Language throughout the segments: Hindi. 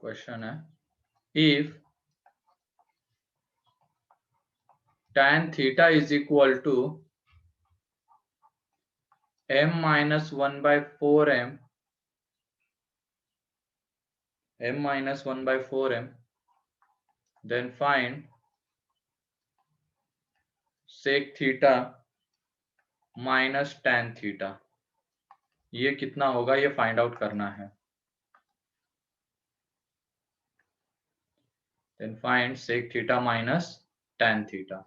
क्वेश्चन है if tan theta is equal to m minus 1 by 4m minus 1 by 4m, then find sec theta minus tan theta. ये कितना होगा ये फाइंड आउट करना है. Then find sec theta minus tan theta.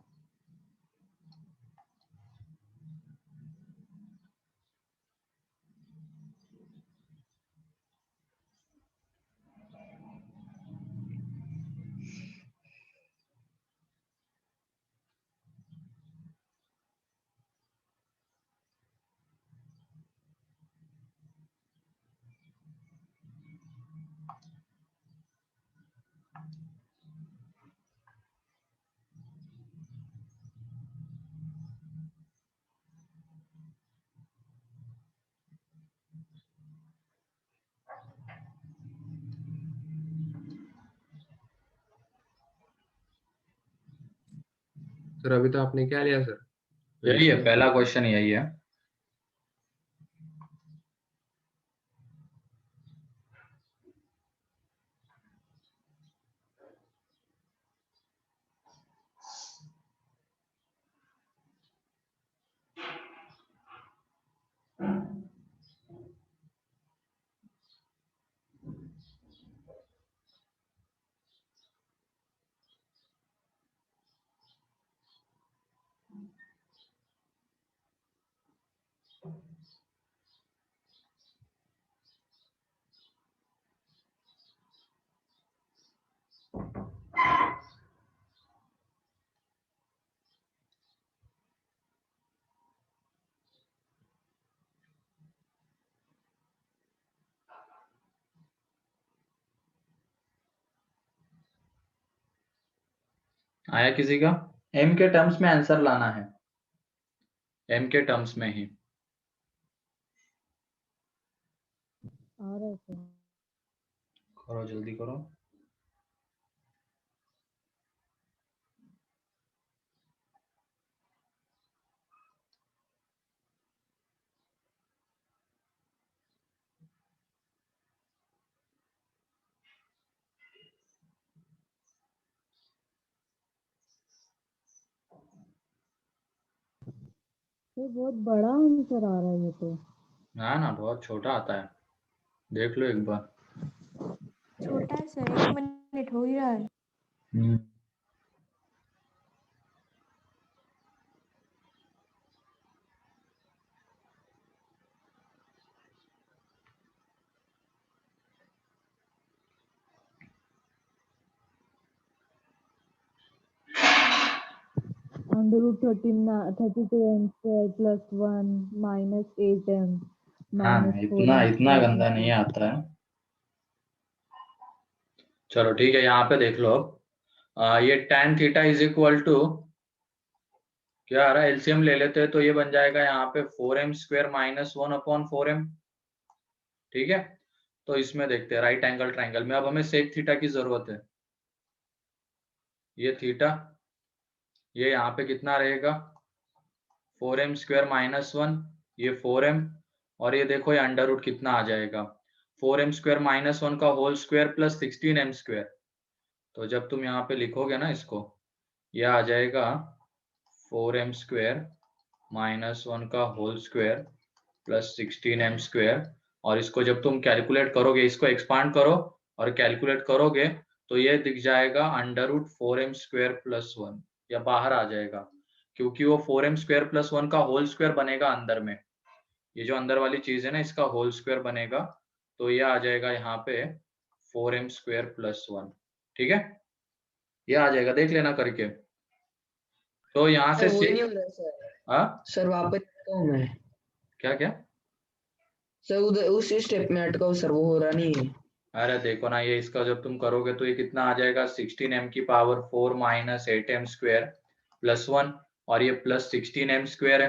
Sir अभी तो आपने क्या लिया सर? यही है, पहला क्वेश्चन यही है. आया किसी का? m के टर्म्स में आंसर लाना है, m के टर्म्स में ही. करो जल्दी करो. ये बहुत बड़ा आंसर आ रहा है ये तो. ना ना बहुत छोटा आता है, देख लो एक बार. छोटा है सर, 1 मिनट हो ही रहा है. Under root 32m square plus 1 minus 8m हाँ, minus इतना 4m इतना square गंदा plus नहीं आता है. चलो ठीक है, यहाँ पे देख लो अब. ये tan theta is equal to क्या आ रहा है, एलसीएम ले लेते हैं तो ये बन जाएगा यहाँ पे 4m square minus 1 upon 4m. ठीक है, तो इसमें देखते हैं राइट एंगल ट्राइंगल में. अब हमें सेक थीटा की जरूरत है. ये थीटा, ये यहाँ पे कितना रहेगा 4m स्क्वायर माइनस 1, ये 4m, और ये देखो ये अंडर रूट कितना आ जाएगा 4m स्क्वायर माइनस 1 का whole square plus 16m square. तो जब तुम यहाँ पे लिखोगे ना इसको, यह आ जाएगा 4m स्क्वायर माइनस 1 का whole square plus 16m square. और इसको जब तुम कैलकुलेट करोगे, इसको एक्सपांड करो और कैलकुलेट करोगे तो ये दिख जाएगा under root 4m square plus 1, या बाहर आ जाएगा क्योंकि वो 4m स्क्वायर प्लस 1 का होल स्क्वायर बनेगा अंदर में. ये जो अंदर वाली चीज है ना, इसका होल स्क्वायर बनेगा, तो ये आ जाएगा यहाँ पे 4m स्क्वायर प्लस 1. ठीक है, ये आ जाएगा, देख लेना करके. तो यहाँ से वही नहीं हो रहा सर. सर वापस आता हूँ मैं. क्या क्या सर उधर उसी स्टेप में अटका हूँ सर, वो हो रहा नहीं है. अरे देखो ना, ये इसका जब तुम करोगे तो ये कितना आ जाएगा 16m की power 4 minus 8m square plus 1, और ये प्लस 16m स्क्वायर है,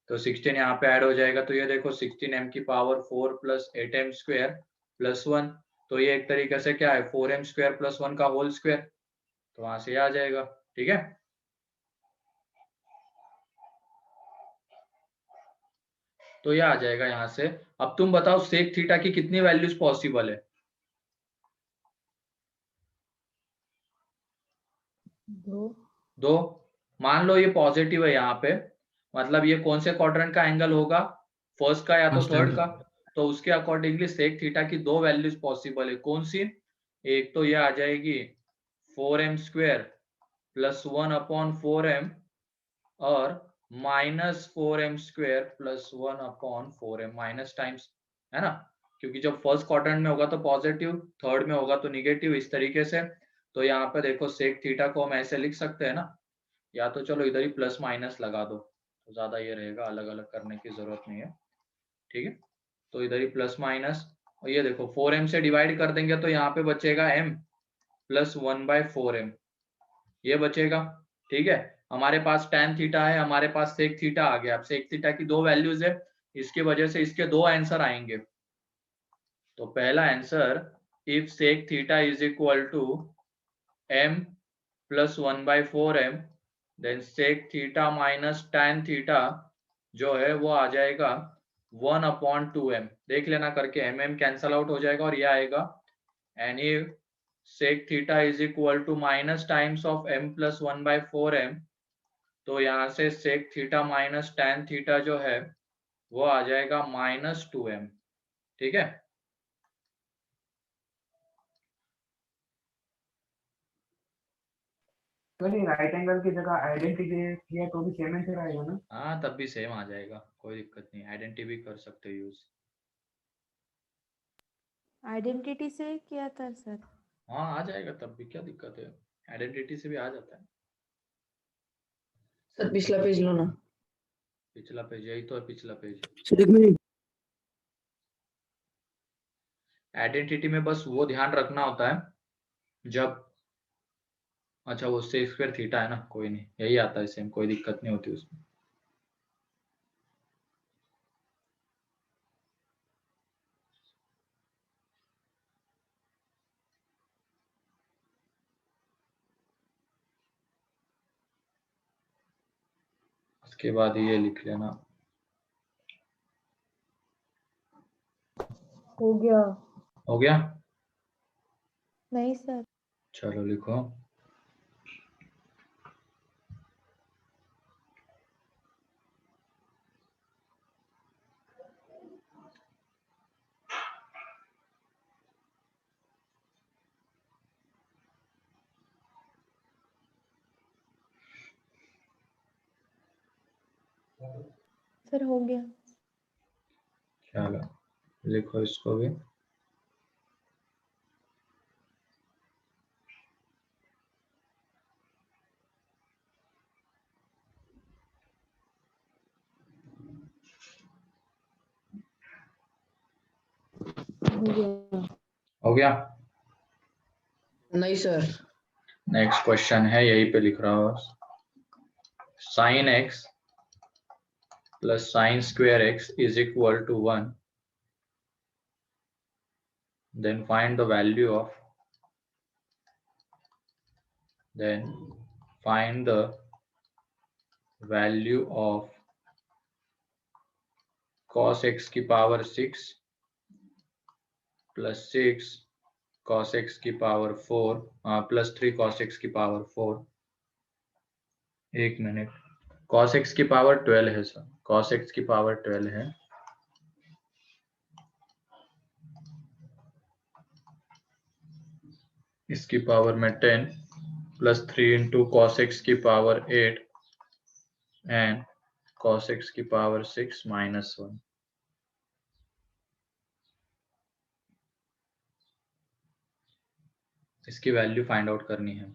तो 16 यहाँ पे ऐड हो जाएगा. तो ये देखो 16m की power 4 plus 8m square plus 1, तो ये एक तरीके से क्या है 4m स्क्वायर प्लस 1 का होल स्क्वायर, तो वहां से आ जाएगा। ठीक है, तो ये आ जाएगा यहाँ से। अब तुम बताओ सेक थीटा की कितनी वैल्यूज पॉसिबल है? 2। मान लो ये पॉजिटिव है यहाँ पे, मतलब ये कौन से क्वाड्रेंट का एंगल होगा, फर्स्ट का या तो थर्ड का, तो उसके अकॉर्डिंगली सेक थीटा की 2 वैल्यूज पॉसिबल है। कौन सी? एक तो ये आ जाएगी 4m स्क्वायर प्लस 1/4m और -4m square plus 1/4m, minus times, है ना, क्योंकि जब फर्स्ट क्वाड्रेंट में होगा तो पॉजिटिव, थर्ड में होगा तो निगेटिव, इस तरीके से। तो यहाँ पे देखो सेक थीटा को हम ऐसे लिख सकते हैं ना, या तो चलो इधर ही प्लस माइनस लगा दो तो ज्यादा ये रहेगा, अलग अलग करने की जरूरत नहीं है। ठीक है, तो इधर ही प्लस माइनस, और ये देखो 4m से डिवाइड कर देंगे तो यहाँ पे बचेगा m प्लस 1/4m, ये बचेगा। ठीक है, हमारे पास tan थीटा है, हमारे पास सेक थीटा आ गया। अब सेक थीटा की 2 वैल्यूज है, इसकी वजह से इसके 2 आंसर आएंगे। तो पहला answer, if sec theta is equal to m plus 1/4m, then sec theta minus tan theta जो है वो आ जाएगा 1/2m। देख लेना करके, mm कैंसल आउट हो जाएगा और ये आएगा। And if sec theta is equal to minus times of m plus 1/4m, तो यहाँ से sec theta minus tan theta जो है वो आ जाएगा -2m। ठीक है, तो नहीं, राइट एंगल की जगह आइडेंटिटी किया तो भी सेम आंसर आएगा ना? हाँ तब भी सेम आ जाएगा, कोई दिक्कत नहीं, आइडेंटिटी भी कर सकते हो यूज। आइडेंटिटी से किया था सर। हाँ आ जाएगा, तब भी क्या दिक्कत है, आइडेंटिटी से भी आ जाता है। सर पिछला पेज लो ना। पिछला पेज, यही तो है पिछला पेज। सर एक मिनट। आइडेंटिटी में बस वो ध्यान रखना होता है जब, अच्छा वो सेक स्क्वायर थीटा है ना, कोई नहीं, यही आता है सेम, कोई दिक्कत नहीं होती उसमें। उसके बाद ये लिख लेना। हो गया। हो गया, नहीं सर। चलो लिखो। सर हो गया। चलो लिखो इसको भी। हो गया। हो गया, नहीं सर। नेक्स्ट क्वेश्चन है, यही पे लिख रहा हूँ। sin x plus sin square x is equal to 1, then find the value of, then find the value of cos x की पावर 6 प्लस 6 cos x की पावर 4 प्लस 3 cos x की पावर 4। एक मिनट, cos x की पावर 12 है सर, cos x की पावर 12 है। इसकी पावर में 10 प्लस 3 इंटू cos x की पावर 8 एंड cos x की पावर 6 माइनस 1। इसकी वैल्यू फाइंड आउट करनी है।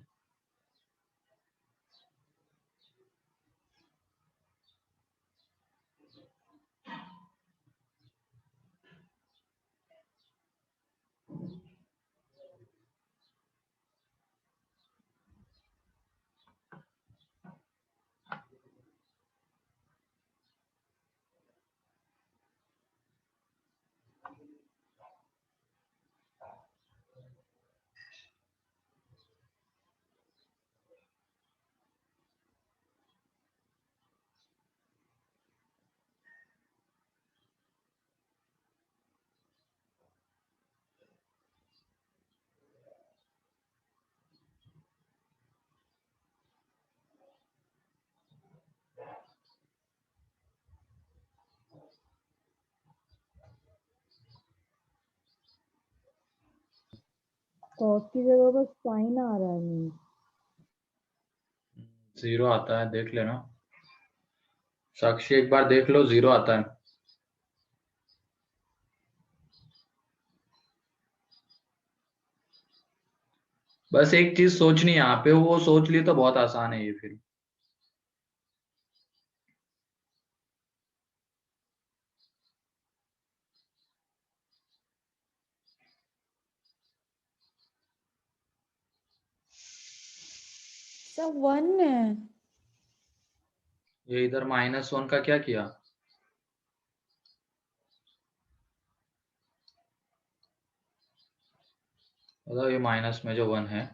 कॉस की जगह बस साइन आ रहा है नहीं। 0 आता है, देख लेना साक्षी, एक बार देख लो 0 आता है। बस एक चीज सोचनी है यहाँ पे, वो सोच ली तो बहुत आसान है ये फिर। सब 1 है। ये इधर -1 का क्या किया? मतलब ये माइनस में जो 1 है,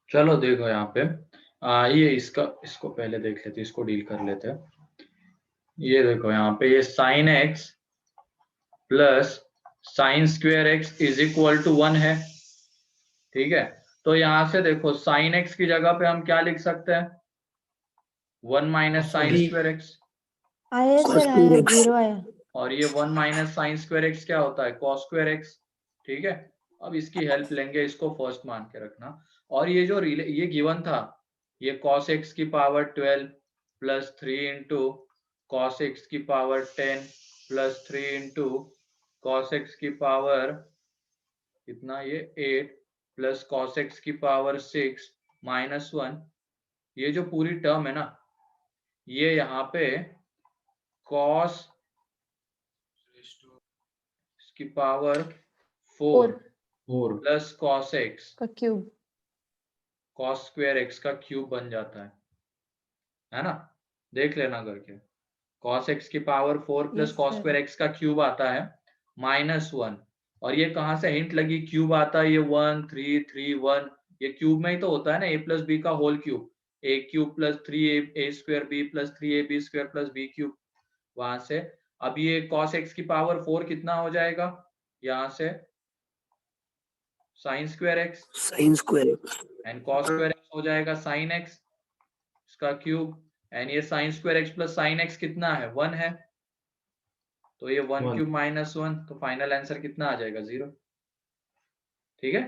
चलो देखो यहाँ पे ये इसको पहले देख लेते, इसको डील कर लेते हैं। ये देखो यहाँ पे ये sin x plus sine square X is equal to 1 है, ठीक है। तो यहाँ से देखो sin x की जगह पे हम क्या लिख सकते हैं? 1 minus sine B square X, आया सर, आया 0 आया। और ये 1 माइनस साइन स्क्वेयर एक्स क्या होता है? कॉस स्क्वेयर एक्स, ठीक है। अब इसकी हेल्प लेंगे, इसको फर्स्ट मान के रखना। और ये जो ये गिवन था, ये cos x की power 12 plus 3 into cos x की power 10 plus 3 into cos x की पावर कितना, ये 8 प्लस कॉस एक्स की पावर 6 -1। ये जो पूरी टर्म है ना, ये यहाँ पे कॉस की पावर 4 प्लस कॉस एक्स का क्यूब। कॉस स्क्वेयर एक्स का क्यूब बन जाता है ना? देख लेना करके, कॉस एक्स की power 4 plus Yes, cos sir. Square x का क्यूब आता है -1। और ये कहाँ से हिंट लगी? क्यूब आता है ये 1 3 3 1, ये क्यूब में ही तो होता है ना, a प्लस बी का whole cube, a cube plus 3a square b plus 3ab square plus b cube, वहां से। अब ये cos x की पावर 4 कितना हो जाएगा? यहाँ से sine square x, sin square and cos square x हो जाएगा साइन एक्स इसका क्यूब, एंड ये sine square x plus sine x कितना है? 1 है। तो ये 1 क्यूब -1, तो फाइनल आंसर कितना आ जाएगा? 0, ठीक है।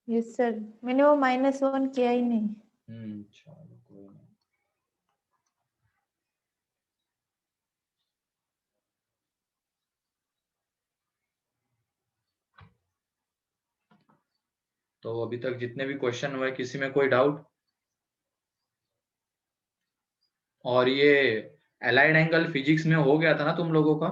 यस सर, मैंने वो -1 किया ही नहीं। चलो कोई नहीं। तो अभी तक जितने भी क्वेश्चन हुए, किसी में कोई डाउट? और ये एलाइड एंगल फिजिक्स में हो गया था ना तुम लोगों का?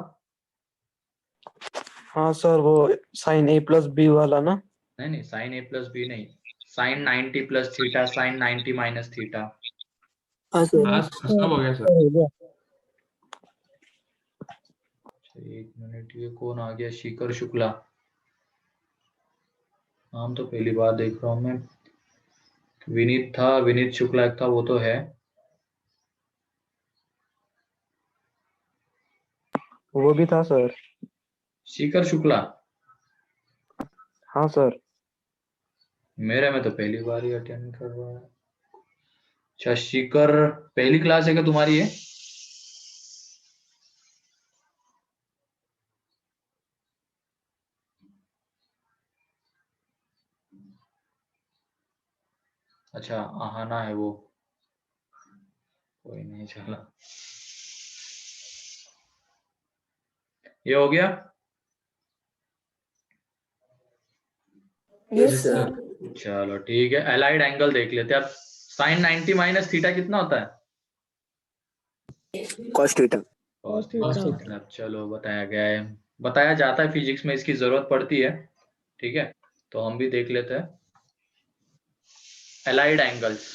हाँ सर, वो साइन ए प्लस बी वाला ना। नहीं नहीं, साइन ए प्लस बी नहीं, sine 90 plus theta, sine 90 minus theta. हाँ सर Yes, सब sir. हो गया सर। हो गया। एक मिनट, ये कौन आ गया? शिखर शुक्ला, नाम तो पहली बार देख रहा हूँ मैं। विनीत था, विनीत शुक्ला एक था, वो तो है। वो भी था सर। शिखर शुक्ला हाँ सर। मेरे में तो पहली बार ही अटेंड कर रहा है। अच्छा शिखर, पहली क्लास है क्या तुम्हारी ये? अच्छा आहाना है वो, कोई नहीं, चला। ये हो गया? Yes sir. सर। चलो ठीक है, एलाइड एंगल देख लेते हैं अब। साइन 90 माइनस थीटा कितना होता है? cos theta cos Cos theta. theta. चलो बताया गया है, बताया जाता है, फिजिक्स में इसकी जरूरत पड़ती है, ठीक है। तो हम भी देख लेते हैं एलाइड एंगल्स।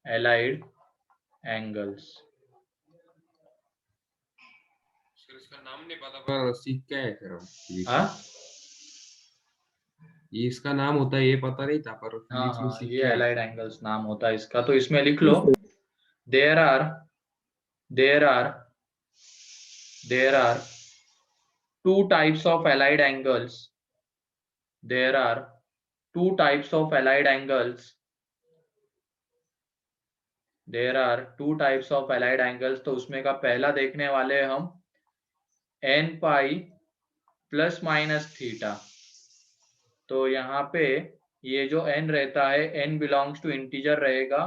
एलाइड एंगल्स इसका नाम नहीं पता पर सीख क्या है फिर हम हाँ ये इसका नाम होता है ये पता नहीं था पर हाँ फिजिक्स में हाँ, सीख ये क्या है एलाइड एंगल्स नाम होता है इसका। तो इसमें लिख लो there are there are there are two types of allied angles there are two types of allied angles there are two types of allied angles. तो उसमें का पहला देखने वाले हम n pi plus minus theta. तो यहाँ पे ये जो n रहता है n बिलोंग्स टू इंटीजर रहेगा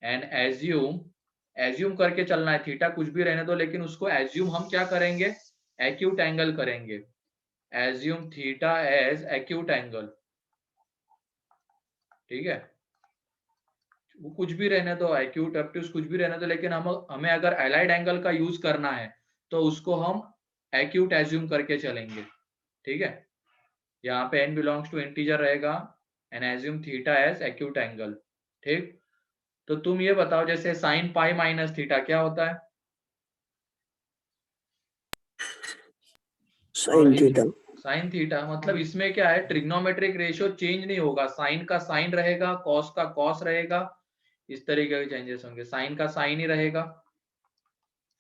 एंड एज्यूम करके चलना है, थीटा कुछ भी रहने दो लेकिन उसको एज्यूम हम क्या करेंगे, एक्यूट एंगल करेंगे। Assume theta as acute angle, ठीक है। वो कुछ भी रहने दो, एक्यूट ऑब्टयूज कुछ भी रहने दो, लेकिन हमें अगर एलाइड एंगल का यूज करना है तो उसको हम एक्यूट एज्यूम करके चलेंगे, ठीक है। यहाँ पे n बिलोंग्स टू इंटीजर रहेगा and assume theta as acute angle, ठीक। तो तुम ये बताओ जैसे साइन पाई माइनस थीटा क्या होता है? Sine theta. साइन थीटा मतलब इसमें क्या है, ट्रिग्नोमेट्रिक रेशियो चेंज नहीं होगा, साइन का साइन रहेगा, कॉस का कॉस रहेगा, इस तरीके के चेंजेस होंगे। साइन का साइन ही रहेगा,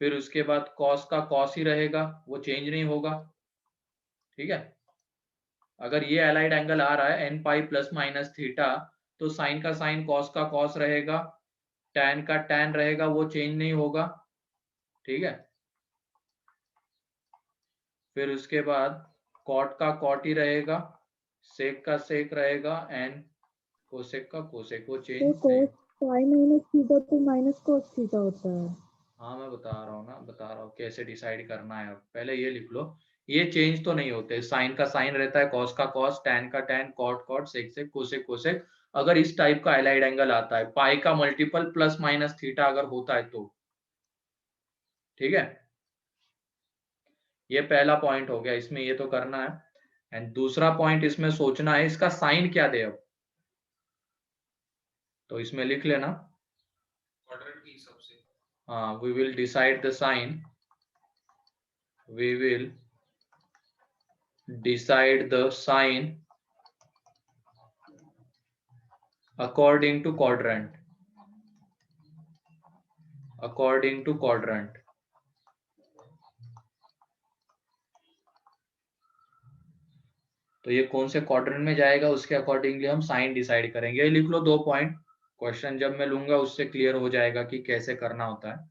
फिर उसके बाद कॉस का कॉस ही रहेगा, वो चेंज नहीं होगा, ठीक है। अगर ये एलाइड एंगल आ रहा है N pi plus minus theta, तो साइन का साइन कॉस का कॉस रहेगा, टैन का टैन रहेगा, वो चेंज नहीं होगा, ठीक है। फिर उसके बाद कॉट का कॉट ही रहेगा, सेक का सेक रहेगा एंड कोसेक का कोसेक, वो चेंज तो नहीं। cos पाई माइनस थीटा तो माइनस cos थीटा होता है। हाँ मैं बता रहा हूँ ना, बता रहा हूँ कैसे डिसाइड करना है। अब पहले ये लिख लो, ये चेंज तो नहीं होते, साइन का साइन रहता है, कॉस का कॉस, टैन का टैन, कॉट कॉट, सेक सेक, कोसेक कोसेक। अगर इस टाइप का एलाइड एंगल आता है, पाई का मल्टीपल प्लस माइनस थीटा अगर होता है तो, ठीक है। ये पहला पॉइंट हो गया, इसमें ये तो करना है। एंड दूसरा पॉइंट इसमें सोचना है इसका साइन क्या दे अब, तो इसमें लिख लेना। क्वाड्रेंट के हिसाब से हाँ, we will decide the sign, we will decide the sign according to quadrant, according to quadrant। तो ये कौन से क्वाड्रेंट में जाएगा उसके अकॉर्डिंगली हम साइन डिसाइड करेंगे। ये लिख लो 2 पॉइंट, क्वेश्चन जब मैं लूंगा उससे क्लियर हो जाएगा कि कैसे करना होता है।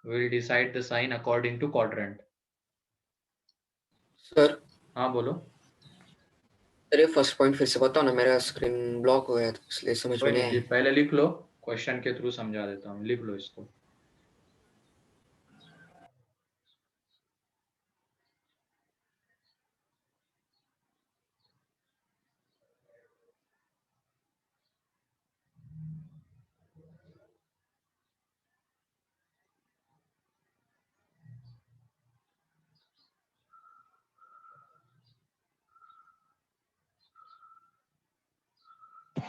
we will decide the sign according to quadrant। Sir हाँ बोलो। अरे फर्स्ट पॉइंट फिर से बताओ ना, मेरा स्क्रीन ब्लॉक हो गया था इसलिए समझ कोई में नहीं नहीं, आया। पहले लिख लो, क्वेश्चन के थ्रू समझा देता हूँ, लिख लो इसको।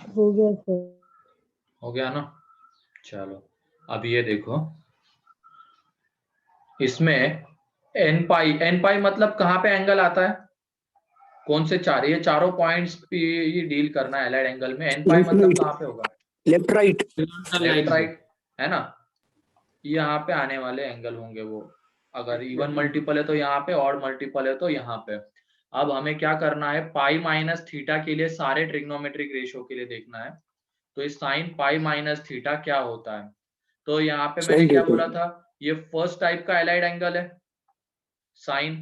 हो गया सर। हो गया ना, चलो। अब ये देखो, इसमें एन पाई मतलब कहाँ पे एंगल आता है, कौन से चार, ये चारों पॉइंट्स पे ये डील करना है एलाइड एंगल में। एन पाई मतलब कहाँ पे होगा, लेफ्ट राइट। लेफ्ट राइट, है ना। यहाँ पे आने वाले एंगल होंगे वो, अगर इवन मल्टीपल है तो यहाँ पे, ऑड मल्टीपल है तो यहाँ पे। अब हमें क्या करना है, पाई माइनस थीटा के लिए सारे ट्रिग्नोमेट्रिक रेशियो के लिए देखना है। तो इस साइन पाई माइनस थीटा क्या होता है, तो यहाँ पे मैंने क्या बोला था, ये फर्स्ट टाइप का एलाइड एंगल है, sine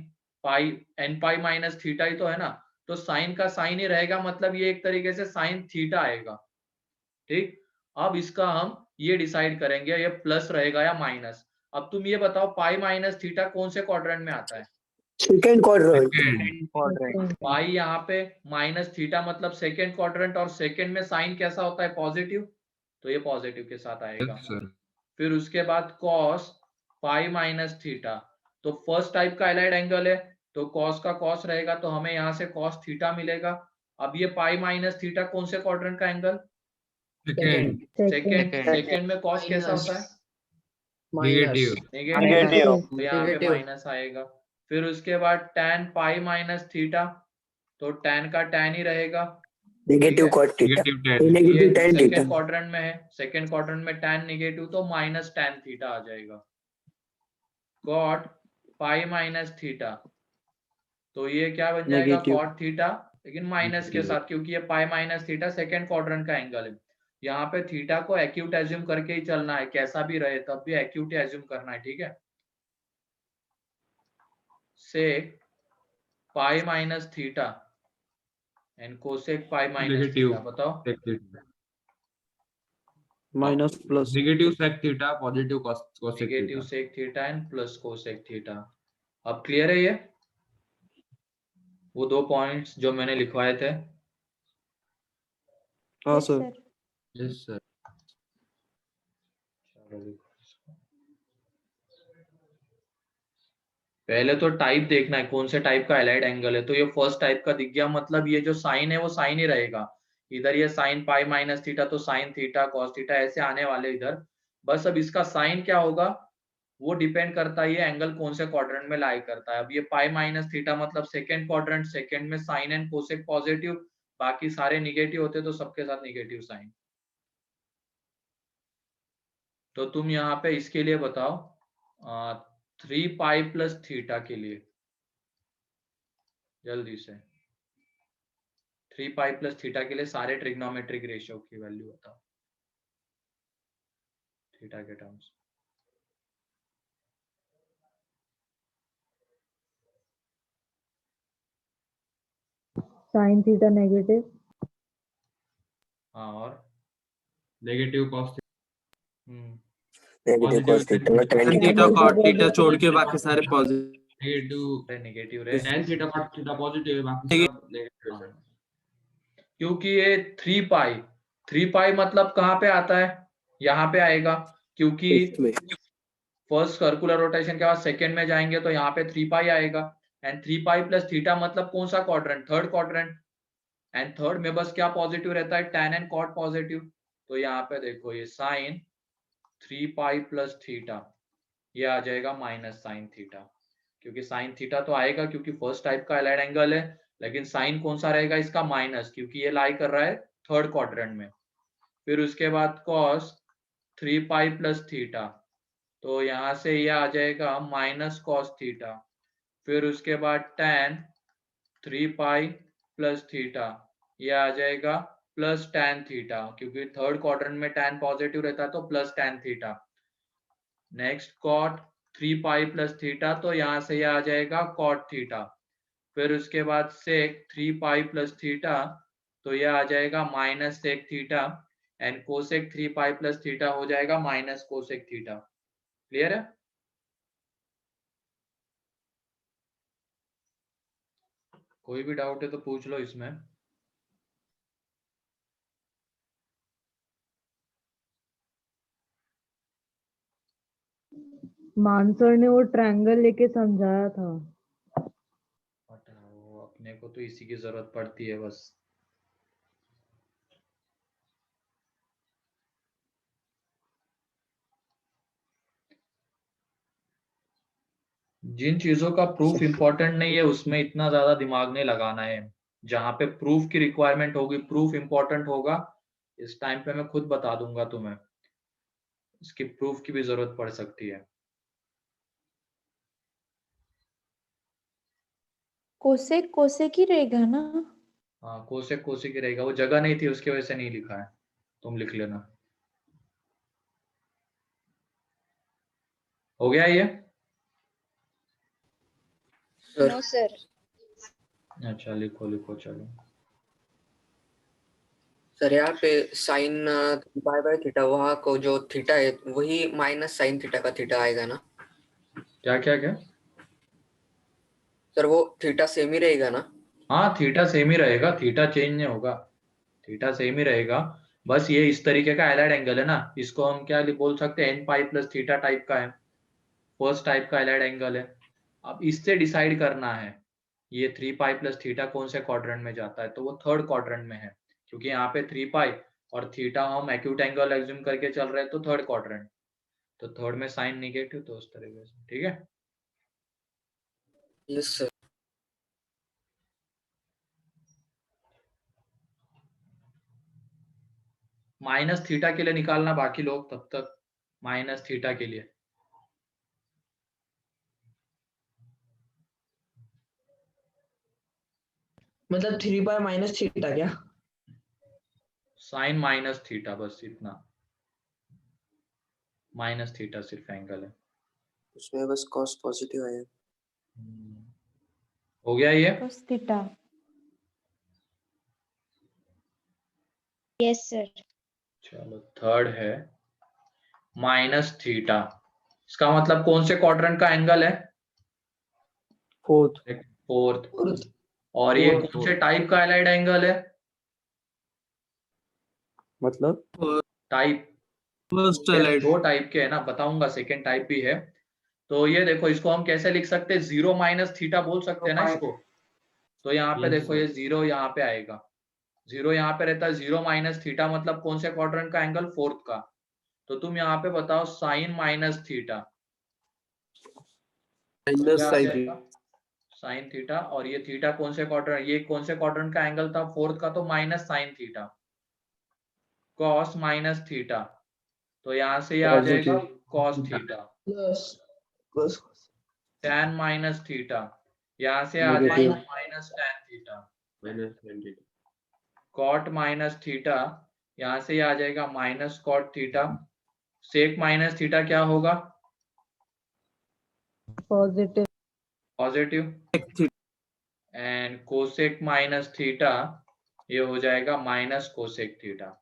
pi n pi minus theta ही तो है ना, तो साइन का साइन ही रहेगा, मतलब ये एक तरीके से साइन थीटा आएगा, ठीक। अब इसका हम ये डिसाइड करेंगे ये प्लस रहेगा या माइनस। अब तुम ये बताओ पाई माइनस थीटा कौन से क्वाड्रेंट में आता है, सेकंड क्वाड्रेंट। पाई यहाँ पे, माइनस थीटा मतलब सेकेंड क्वाड्रेंट, और सेकेंड में साइन कैसा होता है, पॉजिटिव, तो ये पॉजिटिव के साथ आएगा। फिर उसके बाद कॉस पाई माइनस थीटा, तो फर्स्ट टाइप का एलाइड एंगल है, तो कॉस का कॉस रहेगा, तो हमें यहाँ से कॉस थीटा मिलेगा। अब ये पाई माइनस थीटा कौन से क्वाड्रेंट का एंगल, सेकेंड में कॉस कैसा होता है, नेगेटिव नेगेटिव, तो यहाँ पे Negative. माइनस आएगा। फिर उसके बाद tan पाई माइनस थीटा, तो tan का tan ही रहेगा। नेगेटिव ठीक है? कॉट थीटा, नेगेटिव 10 ये नेगेटिव ये tan थीटा। सेकेंड क्वाड्रेंट में है, सेकेंड क्वाड्रेंट में tan नेगेटिव, तो माइनस tan थीटा आ जाएगा। cot पाई माइनस थीटा, तो ये क्या बन जाएगा, cot थीटा, लेकिन माइनस के साथ, क्योंकि ये पाई माइनस थीटा सेकेंड क्वाड्रेंट का एंगल है। यहाँ पे थीटा को एक्यूट एज्यूम करके ही चलना है, कैसा भी रहे तब भी एक्यूट एज्यूम करना है। ठीक है, sec pi minus theta and cosec pi minus negative theta, बताओ। Sec theta minus plus negative sec theta positive cosec negative theta. Sec theta and plus cosec theta. अब क्लियर है ये, वो 2 पॉइंट्स जो मैंने लिखवाए थे। हाँ yes sir. Sir. Yes sir. पहले तो टाइप देखना है, कौन से टाइप का एलाइड एंगल है। तो ये फर्स्ट टाइप का दिख गया, मतलब ये जो साइन है वो साइन ही रहेगा। इधर ये साइन पाई माइनस थीटा, तो साइन थीटा कॉस थीटा ऐसे आने वाले इधर। बस अब इसका साइन क्या होगा वो डिपेंड करता है ये एंगल कौन से क्वाड्रेंट में लाई करता है। अब ये पाई माइनस थीटा मतलब सेकेंड क्वाड्रेंट, सेकेंड में साइन एंड कोसेक पॉजिटिव, बाकी सारे निगेटिव होते तो सबके साथ निगेटिव साइन। तो तुम यहाँ पे इसके लिए बताओ 3 पाई प्लस थीटा के लिए जल्दी से 3 पाई प्लस थीटा के लिए सारे ट्रिग्नोमेट्रिक रेशियो की वैल्यू बताओ थीटा के टर्म्स। sin theta negative, हाँ, और negative cos negative cos theta में tan tan theta theta positive. cot theta छोड़ के बाकी सारे पॉजिटिव। नेगेटिव नेगेटिव रे, tan theta cos theta positive है, बाकी सब नेगेटिव है। क्योंकि ये 3 पाई मतलब कहाँ पे आता है, यहाँ पे आएगा, क्योंकि इसमें फर्स्ट सर्कुलर रोटेशन के बाद सेकंड में जाएंगे तो यहाँ पे 3 पाई आएगा। एंड 3 पाई प्लस थीटा मतलब कौन सा quadrant, third quadrant. And third में बस क्या पॉजिटिव रहता है, tan एंड cot पॉजिटिव। तो यहाँ पे देखो ये साइन 3 पाई प्लस थीटा, ये आ जाएगा माइनस साइन थीटा, क्योंकि साइन थीटा तो आएगा क्योंकि फर्स्ट टाइप का एलाइड एंगल है, लेकिन साइन कौन सा रहेगा इसका, माइनस, क्योंकि ये लाई कर रहा है थर्ड क्वाड्रेंट में। फिर उसके बाद cos 3 पाई प्लस थीटा, तो यहाँ से ये आ जाएगा माइनस कॉस थीटा। फिर उसके बाद tan 3 पाई प्लस थीटा, ये आ जाएगा प्लस tan थीटा, क्योंकि थर्ड क्वाड्रेंट में tan पॉजिटिव रहता है तो plus tan theta. Next cot 3 पाई प्लस थीटा, तो यहाँ से ये आ जाएगा cot थीटा। फिर उसके बाद sec 3 पाई प्लस थीटा, तो ये आ जाएगा minus sec theta. And cosec 3 pi plus theta हो जाएगा माइनस कोसेक थीटा। क्लियर है? कोई भी डाउट है तो पूछ लो इसमें। मानसर ने वो ट्रायंगल लेके समझाया था। हटाओ, अपने को तो इसी की जरूरत पड़ती है बस। जिन चीजों का प्रूफ इंपॉर्टेंट नहीं है उसमें इतना ज्यादा दिमाग नहीं लगाना है। जहां पे प्रूफ की रिक्वायरमेंट होगी, प्रूफ इंपॉर्टेंट होगा, इस टाइम पे मैं खुद बता दूंगा तुम्हें, इसकी प्रूफ की भी जरूरत पड़ सकती है। कोसेक कोसेक ही रहेगा ना। हाँ, कोसेक कोसेक ही रहेगा, वो जगह नहीं थी उसकी वजह से नहीं लिखा है, तुम लिख लेना। हो गया ये? Sir no sir. अच्छा, लिखो लिखो चलो। सर यहाँ पे साइन पाई बाय थीटा, वहाँ को जो थीटा है वही माइनस साइन थीटा का थीटा आएगा ना क्या क्या क्या? सर? वो थीटा सेम ही रहेगा ना? हाँ, थीटा सेम ही रहेगा, थीटा चेंज नहीं होगा, थीटा सेम ही रहेगा। बस ये इस तरीके का एलाइड एंगल है ना, इसको हम क्या बोल सकते हैं, n पाई प्लस थीटा टाइप का है, फर्स्ट टाइप का एलाइड एंगल है। अब इससे डिसाइड करना है ये 3 पाई प्लस थीटा कौन से क्वाड्रेंट में जाता है, तो वो थर्ड क्वाड्रेंट में है, क्योंकि यहाँ पे 3 पाई और थीटा हम एक्यूट एंगल एज्यूम करके चल रहे हैं तो थर्ड क्वाड्रेंट। तो थर्ड में साइन निगेटिव, तो उस तरीके से, ठीक है। Yes sir. माइनस थीटा के लिए निकालना बाकी लोग तब तक, माइनस थीटा के लिए। मतलब 3 पाई माइनस थीटा क्या? साइन माइनस थीटा, बस इतना, माइनस थीटा सिर्फ एंगल है। उसमें बस कॉस पॉजिटिव है। हो गया ये? cos theta. Yes sir. चलो थर्ड है माइनस थीटा। इसका मतलब कौन से क्वाड्रेंट का एंगल है? फोर्थ। फोर्थ। और ये कौन से टाइप का एलाइड एंगल है? मतलब टाइप फर्स्ट ये एलाइड। दो टाइप के है ना, बताऊंगा, सेकेंड टाइप भी है। तो ये देखो, इसको हम कैसे लिख सकते हैं? 0 माइनस थीटा बोल सकते हैं ना इसको। तो यहाँ पे Yes, देखो, sir. ये 0 यहाँ पे आएगा, 0 यहाँ पे रहता है। 0 माइनस थीटा मतलब कौन से क्वाड्रेंट का एंगल? फोर्थ का। तो तुम यहाँ पे बताओ साइन माइनस थीटा माइनस क्या आ साइन जाएगा? Sine theta. और ये थीटा कौन से क्वाड्रेंट, ये कौन से क्वाड्रेंट का एंगल था? फोर्थ का। तो minus sine theta, cos minus theta. तो यहाँ से ये आ जाएगा cos theta. Plus tan minus theta, यहाँ से आ Negative. जाएगा minus tan theta. Minus 20. Cot minus theta, यहाँ से ये आ जाएगा minus cot theta. Sec minus theta क्या होगा? Positive. Positive. And cosec minus theta, ये हो जाएगा माइनस कोसेक थीटा।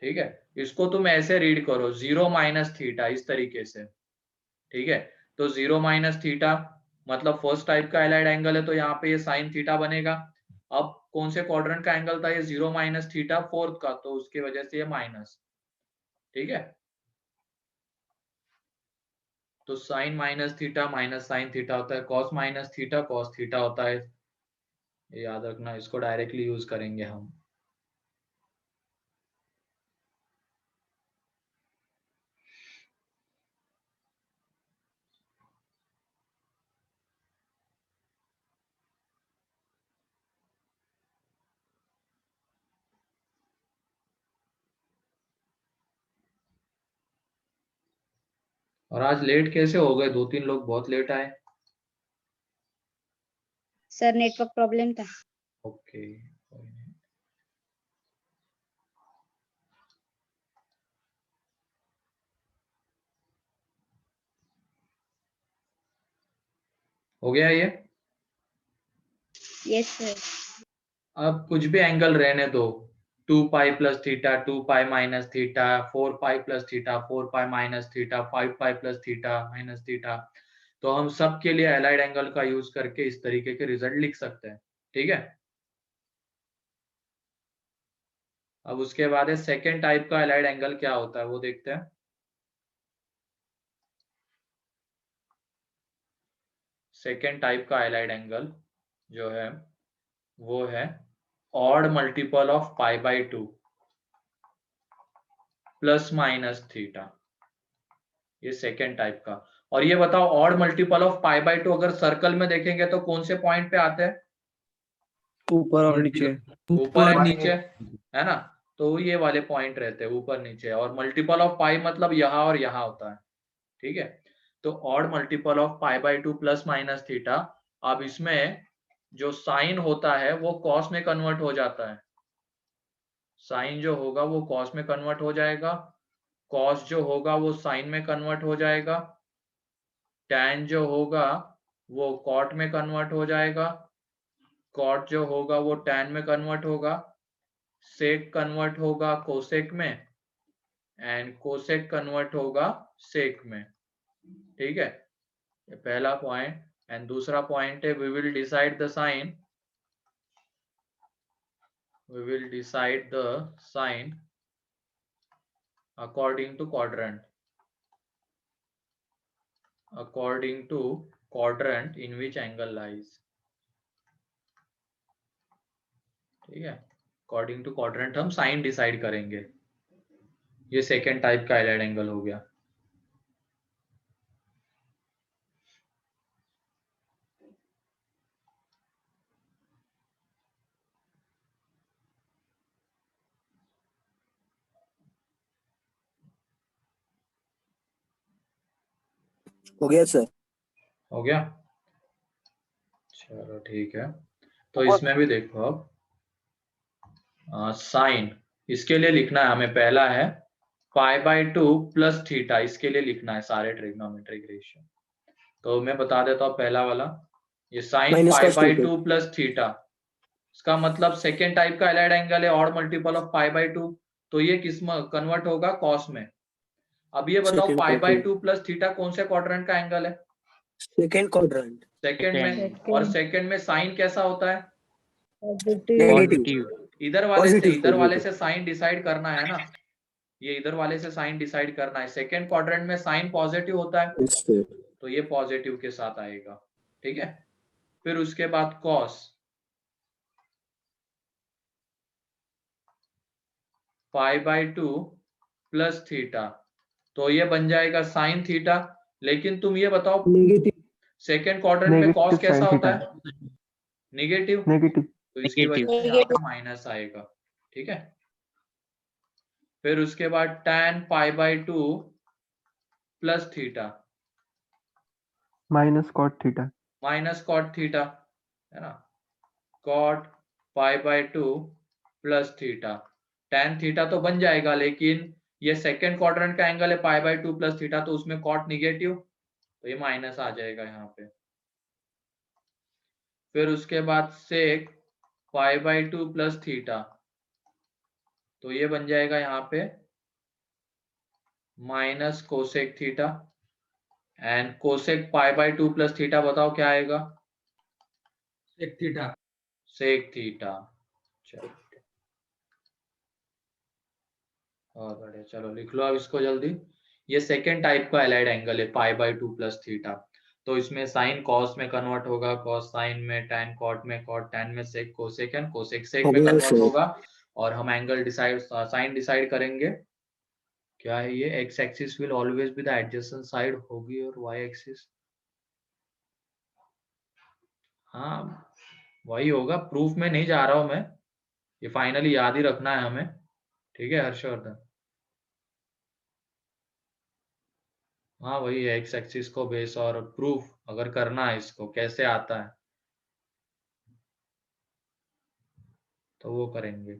ठीक है, इसको तुम ऐसे रीड करो, 0 माइनस थीटा, इस तरीके से। ठीक है, तो 0 माइनस थीटा मतलब फर्स्ट टाइप का एलाइड एंगल है, तो यहाँ पे ये साइन थीटा बनेगा। अब कौन से क्वाड्रेंट का एंगल था ये? 0 माइनस थीटा, फोर्थ का, तो उसकी वजह से ये माइनस। ठीक है, तो sine minus theta minus sine theta होता है, cos minus theta cos theta होता है। ये याद रखना, इसको डायरेक्टली यूज करेंगे हम। और आज लेट कैसे हो गए? 2-3 लोग बहुत लेट आए। सर नेटवर्क प्रॉब्लम था। ओके, कोई नहीं। हो गया ये? Yes sir. अब कुछ भी एंगल रहने दो, 2 पाई plus theta, 2 pi minus theta, 4 पाई प्लस थीटा, 4 पाई माइनस थीटा, 5 पाई प्लस थीटा माइनस थीटा। तो हम सब के लिए एलाइड एंगल का यूज करके इस तरीके के रिजल्ट लिख सकते हैं। ठीक है, अब उसके बाद है सेकेंड टाइप का एलाइड एंगल क्या होता है वो देखते हैं। सेकेंड टाइप का एलाइड एंगल जो है वो है odd multiple of pi by 2 plus minus theta. ये सेकेंड टाइप का। और ये बताओ, odd multiple of pi by 2 अगर सर्कल में देखेंगे तो कौन से पॉइंट पे आते हैं? ऊपर और नीचे। ऊपर और नीचे, है ना। तो ये वाले पॉइंट रहते हैं ऊपर नीचे। और मल्टीपल ऑफ पाई मतलब यहाँ और यहाँ होता है। ठीक है, तो odd multiple of pi by 2 plus minus theta. अब इसमें जो साइन होता है वो कॉस में कन्वर्ट हो जाता है। साइन जो होगा वो कॉस में कन्वर्ट हो जाएगा, कॉस जो होगा वो साइन में कन्वर्ट हो जाएगा, टैन जो होगा वो कॉट में कन्वर्ट हो जाएगा, कॉट जो होगा वो टैन में कन्वर्ट होगा, सेक कन्वर्ट होगा कोसेक में, एंड कोसेक कन्वर्ट होगा सेक में। ठीक है, ये पहला पॉइंट। एंड दूसरा पॉइंट है, we will decide the sign, we will decide the sign according to quadrant, according to quadrant in which angle lies। ठीक है, अकॉर्डिंग टू क्वाड्रेंट हम साइन डिसाइड करेंगे। ये सेकेंड टाइप का एलाइड एंगल हो गया। हो गया सर। हो गया, चलो ठीक है। तो इसमें भी देखो अब साइन, इसके लिए लिखना है हमें, पहला है π/2 प्लस थीटा, इसके लिए लिखना है सारे ट्रिग्नोमेट्रिक रेशियो। तो मैं बता देता हूँ पहला वाला, ये sine Minus cos π/2 plus theta, इसका मतलब सेकेंड टाइप का एलाइड एंगल है ऑड मल्टीपल ऑफ π/2, तो ये किस में कन्वर्ट होगा, कॉस में। अब ये बताओ Second π/2 प्लस थीटा कौन से क्वाड्रेंट का एंगल है, सेकेंड क्वाड्रेंट। सेकेंड में। और सेकेंड में साइन कैसा होता है, नेगेटिव। इधर वाले से, Positive, इधर वाले positive. से साइन डिसाइड करना है ना, ये इधर वाले से साइन डिसाइड करना है। सेकेंड क्वाड्रेंट में साइन पॉजिटिव होता है, Yes, sir. तो ये पॉजिटिव के साथ आएगा, ठीक है। फिर उसके बाद कॉस π/2 प्लस थीटा, तो ये बन जाएगा साइन थीटा। लेकिन तुम ये बताओ नेगेटिव। सेकेंड क्वाड्रेंट में कॉस कैसा होता है, निगेटिव, नेगेटिव। तो इसकी वजह से यहाँ पे माइनस आएगा, ठीक है। फिर उसके बाद tan π/2 plus theta minus cot theta. Minus cot theta, है ना, cot π/2 plus theta, tan theta तो बन जाएगा, लेकिन ये सेकेंड क्वाड्रेंट का एंगल है π/2 प्लस थीटा, तो उसमें कॉट निगेटिव, तो ये माइनस आ जाएगा यहाँ पे। फिर उसके बाद सेक π/2 प्लस थीटा, तो ये बन जाएगा यहाँ पे minus cosec theta, and cosec π/2 plus theta बताओ क्या आएगा, सेक थीटा। Sec theta. चलो और बढ़िया, चलो लिख लो अब इसको जल्दी। ये सेकेंड टाइप का एलाइड एंगल है π/2 प्लस थीटा, तो इसमें साइन कॉस में कन्वर्ट होगा, कॉस साइन में, टैन कॉट में, कॉट टैन में, sec cosec and cosec sec में कन्वर्ट होगा। और हम एंगल डिसाइड, साइन डिसाइड करेंगे। क्या है ये, x axis will always be the adjacent side होगी, और वाई एक्सिस, हाँ वही होगा। प्रूफ में नहीं जा रहा हूं मैं, ये फाइनली याद ही रखना है हमें, ठीक है हर्षवर्धन। हाँ वही है, एक्स एक्सिस को बेस, और प्रूफ अगर करना है इसको कैसे आता है तो वो करेंगे।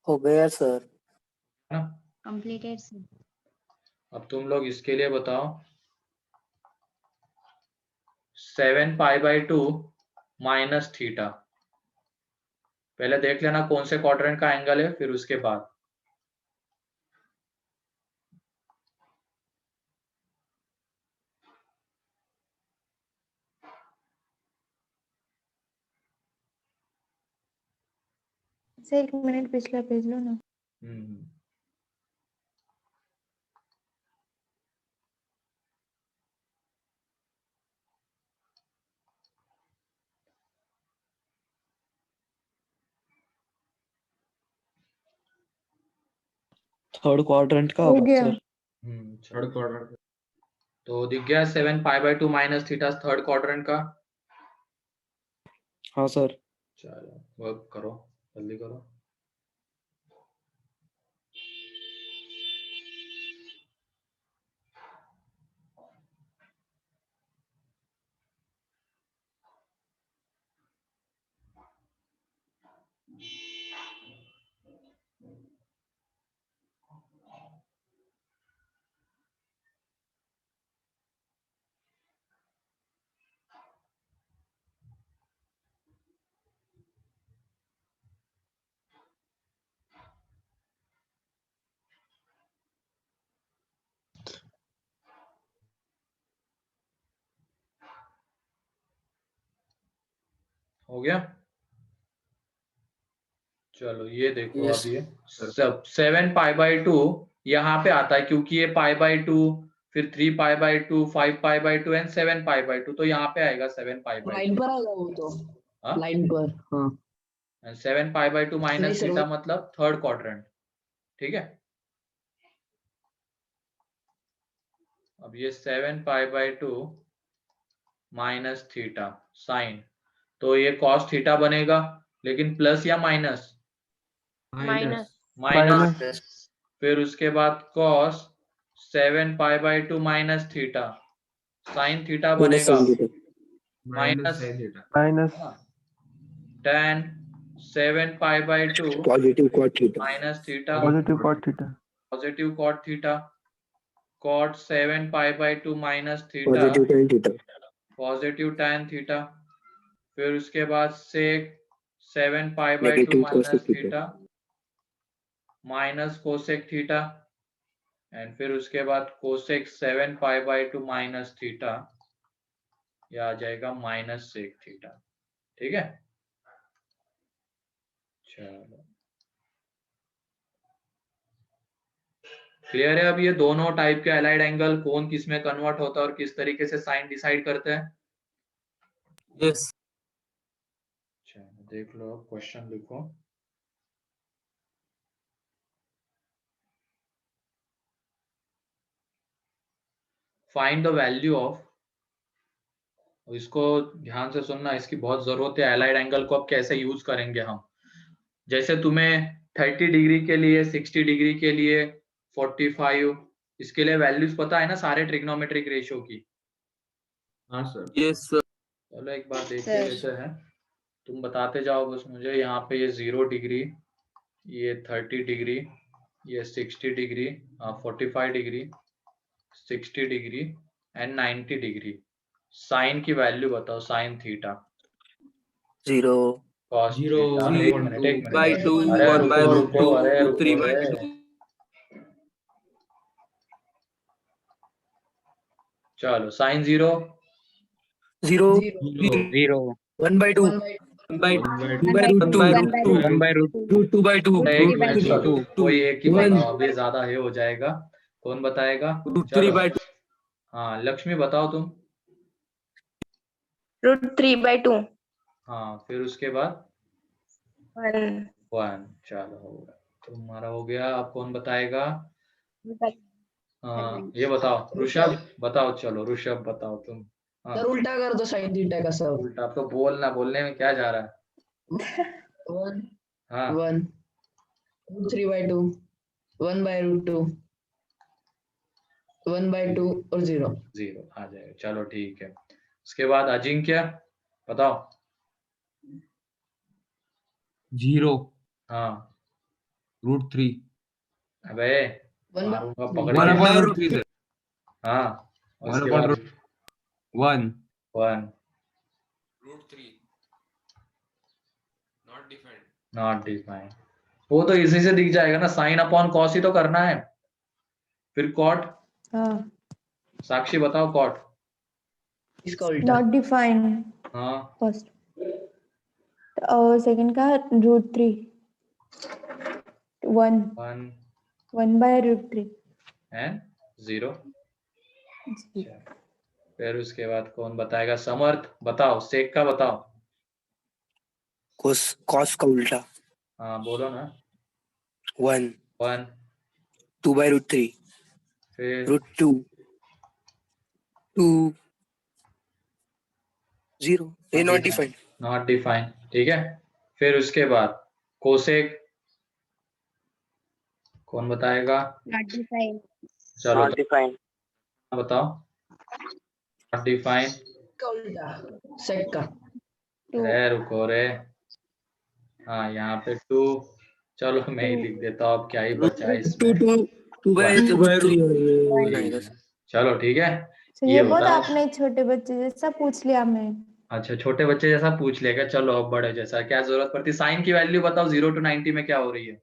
हो गया सर। है ना, Completed, sir. अब तुम लोग इसके लिए बताओ 7π/2 माइनस थीटा, पहले देख लेना कौन से क्वाड्रेंट का एंगल है, फिर उसके बाद सर 1 मिनट पिछला पेज लो ना। थर्ड क्वाड्रेंट का हो गया। सर। Third quadrant. तो दिख गया 7π/2 माइनस थीटा थर्ड क्वाड्रेंट का। हाँ सर। चलो वर्क करो, जल्दी करो। हो गया, चलो ये देखो। Yes, अब ये सब 7π/2 यहाँ पे आता है, क्योंकि ये π/2, फिर 3π/2, 5π/2 एंड 7π/2, तो यहाँ पे आएगा 7π/2। लाइन पर आएगा वो तो। हाँ? लाइन पर, हाँ। 7π/2 माइनस नहीं सर, थीटा मतलब थर्ड क्वाड्रेंट, ठीक है। अब ये 7π/2 माइनस थीटा साइन, तो ये कॉस थीटा बनेगा, लेकिन प्लस या माइनस? Minus minus. फिर उसके बाद cos 7π/2 minus theta, sine theta minus बनेगा sin theta. Minus minus sine theta minus tan 7π/2 Positive cot theta. Minus theta positive cot theta, positive cot theta, cot 7π/2 minus theta Positive tan theta. Positive tan theta. फिर उसके बाद sec 7π/2 Negative minus cosec theta. Theta minus cosec theta, and फिर उसके बाद कोसेक 7π/2 माइनस थीटा, यह आ जाएगा माइनस सेक थीटा। ठीक है, चलो क्लियर है। अब ये दोनों टाइप के अलाइड एंगल कौन किस में कन्वर्ट होता है और किस तरीके से साइन डिसाइड करते हैं? Yes. चलो देख लो, क्वेश्चन लिखो। फाइंड द वैल्यू ऑफ, इसको ध्यान से सुनना, इसकी बहुत जरूरत है। अलाइड एंगल को अब कैसे यूज करेंगे हम, जैसे तुम्हें 30 डिग्री के लिए, 60 डिग्री के लिए, 45, इसके लिए वैल्यूज पता है ना सारे ट्रिग्नोमेट्रिक रेशियो की? हाँ सर। Yes, sir. चलो एक बार देख Sir. लेते हैं, तुम बताते जाओ बस मुझे। यहाँ पे ये 0 डिग्री, ये 30 डिग्री, ये 60 degree, 45 degree, 60 degree and 90 degree. Sine की वैल्यू बताओ, sine theta, 0. Cos Zero, theta. one एक by मिनट, two, एक by मिनट, 2, अरे 1 by रुको root रुको, 2, अरे रुको 3 by रे। 2. चलो sign 0, 0. zero, 1 by 2. 1 by 2 by root 2. 1 by root 2. Root 2 by 2. एक Root 3 by मिनट, 2. चलो कोई एक ही 1. बताओ, अभी ज्यादा है हो जाएगा। कौन बताएगा? Root 3 चलो by 2. हाँ लक्ष्मी बताओ तुम। √3/2 हाँ फिर उसके बाद 1 1। चलो हो गया, तुम्हारा हो गया। अब कौन बताएगा? हाँ ये बताओ, ऋषभ बताओ। चलो ऋषभ बताओ तुम। हाँ सर उल्टा कर दो साइन थीटा का सर। उल्टा तो बोलना, बोलने में क्या जा रहा है? 1 हाँ 1 √3/2 1 by √2 1 by 2 और 0 0 आ जाएगा। चलो ठीक है, उसके बाद अजिंक्य बताओ। 0 हाँ √3 अबे 1 मारूंगा by पकड़ 1 के। upon √3 sir. हाँ 1 उसके upon बाद 1 1 √3 not defined. नॉट डिफाइन, वो तो इसी से दिख जाएगा ना, साइन अपॉन कॉस ही तो करना है। फिर कॉट, हाँ, साक्षी बताओ कॉट। इसका उल्टा नॉट डिफाइंड हाँ फर्स्ट, और सेकंड का √3 1 1 by √3 एंड 0। फिर उसके बाद कौन बताएगा? समर्थ बताओ, सेक का बताओ। Cos का उल्टा. हाँ बोलो ना। 1. 1 2 by √3. फिर √2. 2. 0. ये not defined. नॉट डिफाइन, ठीक है। फिर उसके बाद कोसेक, कौन बताएगा? Not defined. चलो Not defined. तो बताओ। नॉट डिफाइन, का उल्टा सेक का 2. रे रुको रे। हाँ यहाँ पे 2, चलो मैं ही लिख देता हूँ, अब क्या ही बचा है इसमें। 2 by √3 और ठीक है, चलो ठीक है। तो ये ये बहुत बताओ। आपने छोटे बच्चे जैसा पूछ लिया मैं। अच्छा छोटे बच्चे जैसा पूछ लेगा, चलो अब बड़े जैसा क्या जरूरत पड़ती। साइन की वैल्यू बताओ, 0 to 90 में क्या हो रही है?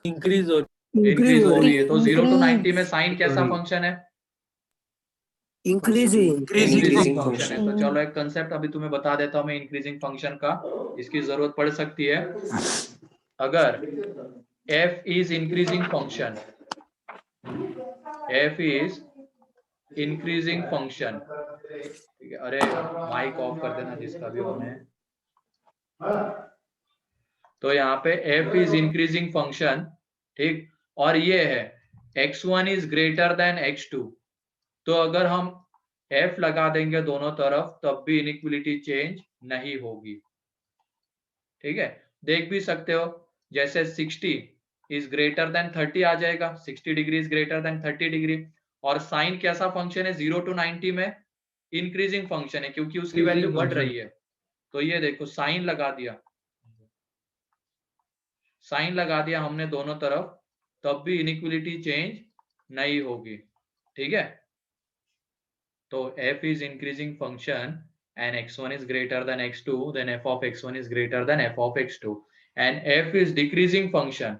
इंक्रीज इंक्रीज हो रही है। तो 0 to 90 Increase. में साइन कैसा फंक्शन है? इंक्रीजिंग इंक्रीजिंग फंक्शन है। तो चलो एक कंसेप्ट अभी तुम्हें बता देता हूँ मैं इंक्रीजिंग फंक्शन का, इसकी जरूरत पड़ सकती है। अगर f is increasing function, f is increasing function, ठीक है। अरे माइक ऑफ कर देना जिसका भी ऑन है। तो यहाँ पे f इज इंक्रीजिंग फंक्शन, ठीक, और ये है x1 is greater than x2। तो अगर हम f लगा देंगे दोनों तरफ तब भी इनइक्वलिटी चेंज नहीं होगी। ठीक है, देख भी सकते हो जैसे 60 इज ग्रेटर देन 30 आ जाएगा, 60 degree is greater than 30 degree. और साइन कैसा फंक्शन है, 0 to 90 में इंक्रीजिंग फंक्शन है क्योंकि उसकी वैल्यू बढ़ रही है। तो ये देखो साइन लगा दिया, साइन लगा दिया हमने दोनों तरफ, तब भी इनइक्वालिटी चेंज नहीं होगी। ठीक है, तो f is increasing function and x1 is greater than x2, then f of x1 is greater than f of x2, and f is decreasing function,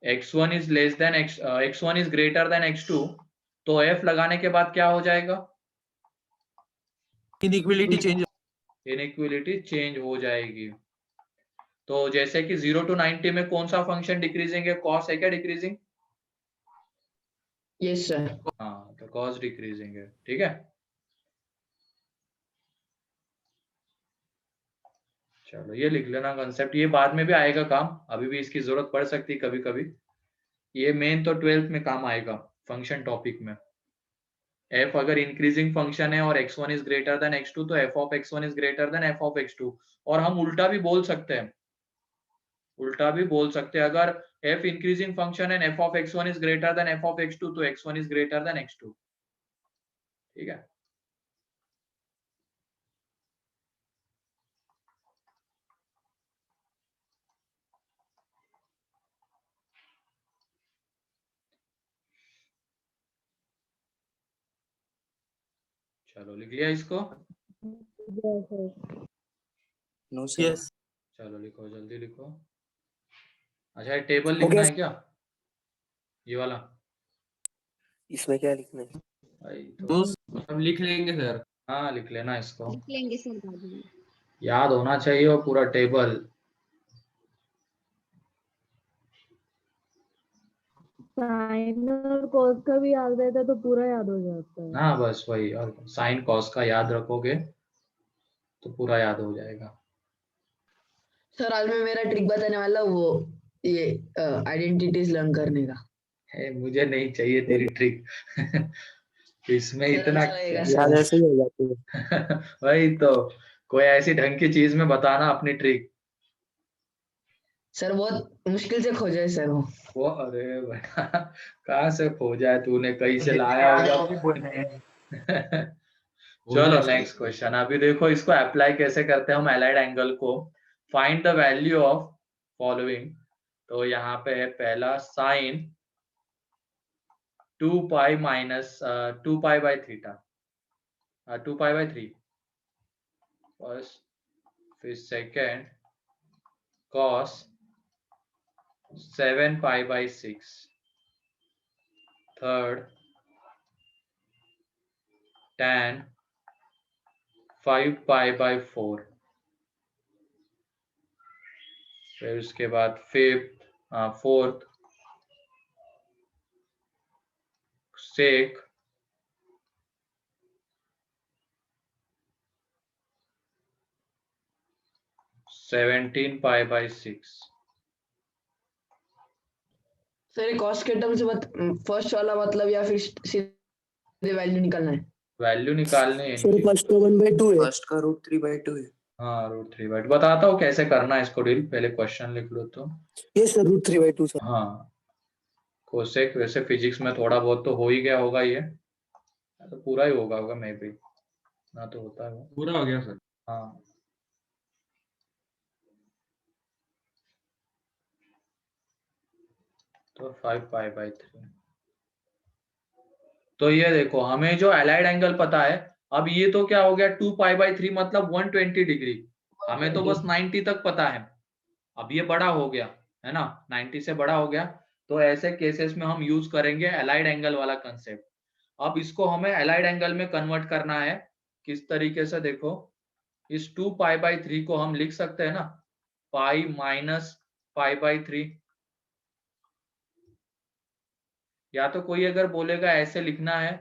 x1 is less than x1 is greater than x2, तो f लगाने के बाद क्या हो जाएगा, इनइक्वालिटी चेंज इनइक्वालिटी चेंज हो जाएगी। तो जैसे कि 0 to 90 में कौन सा फंक्शन डिक्रीजिंग है, कॉस है क्या डिक्रीजिंग? Yes sir. हाँ, तो कॉस डिक्रीजिंग है। ठीक है, चलो ये लिख लेना कंसेप्ट, ये बाद में भी आएगा काम, अभी भी इसकी जरूरत पड़ सकती है कभी कभी। ये मेन तो 12th में काम आएगा फंक्शन टॉपिक में। f अगर इंक्रीजिंग फंक्शन है और x1 is greater than x2 तो f of x1 is greater than f of x2। और हम उल्टा भी बोल सकते हैं, अगर f इंक्रीजिंग फंक्शन है f of x1 is greater than f of x2 तो x1 is greater than x2। ठीक है, चलो लिख लिया इसको। No sir. यस चलो लिखो, जल्दी लिखो। अच्छा, टेबल लिखना है क्या, ये वाला? इसमें क्या लिखना है? भाई तो तो हम लिख लेंगे सर। हाँ लिख लेना इसको, लिख लेंगे सर बाद में। याद होना चाहिए वो पूरा टेबल। साइन और कॉस का भी याद रहता है तो पूरा याद हो जाता है। हाँ बस वही, और साइन कॉस का याद रखोगे तो पूरा याद हो जाएगा। सर आज मैं मेरा ट्रिक बताने वाला हूँ, वो ये आइडेंटिटीज लर्न करने का। मुझे नहीं चाहिए तेरी ट्रिक इसमें सर, इतना अच्छा रहेगा क्या? याद ऐसे ही हो जाती है। वही तो, कोई ऐसी ढंग की चीज में बताना अपनी ट्रिक। सर बहुत मुश्किल से खोजा है सर वो। अरे बेटा कहाँ से खोजा है तूने, कहीं से लाया होगा। चलो नेक्स्ट क्वेश्चन, अभी देखो इसको अप्लाई कैसे करते हैं हम एलाइड एंगल को। Find the value of following. तो यहाँ पे है पहला sine 2 pi minus 2 pi by theta, 2 pi by 3 first, फिर second cos 7 pi by 6, third tan 5 pi by 4, फिर उसके बाद fourth sec 17 pi by 6। Sir ये कॉस्ट के टर्म से फर्स्ट वाला मतलब या फिर सीधे वैल्यू निकालना है? वैल्यू निकालने है सर इनकी। फर्स्ट का 1/2 है। फर्स्ट का √3/2 है। हाँ √3/2 बताता हूँ कैसे करना है इसको डील, पहले क्वेश्चन लिख लो तो। ये सर √3/2 सर। हाँ कोसेक वैसे फिजिक्स में थोड़ा बहुत तो हो ही गया होगा, ये तो पूरा ही होगा मे भी ना, तो होता है वो। पूरा हो गया सर। हाँ तो 5 पाई बाई 3। तो ये देखो हमें जो एलाइड एंगल पता है, अब ये तो क्या हो गया 2 पाई बाई 3 मतलब 120 डिग्री, हमें तो बस 90 तक पता है। अब ये बड़ा हो गया है ना, 90 से बड़ा हो गया, तो ऐसे केसेस में हम यूज करेंगे एलाइड एंगल वाला कंसेप्ट। अब इसको हमें एलाइड एंगल में कन्वर्ट करना है, किस तरीके से देखो, इस 2 पाई बाई 3 को हम लिख सकते हैं ना पाई माइनस पाई बाई 3, या तो कोई अगर बोलेगा ऐसे लिखना है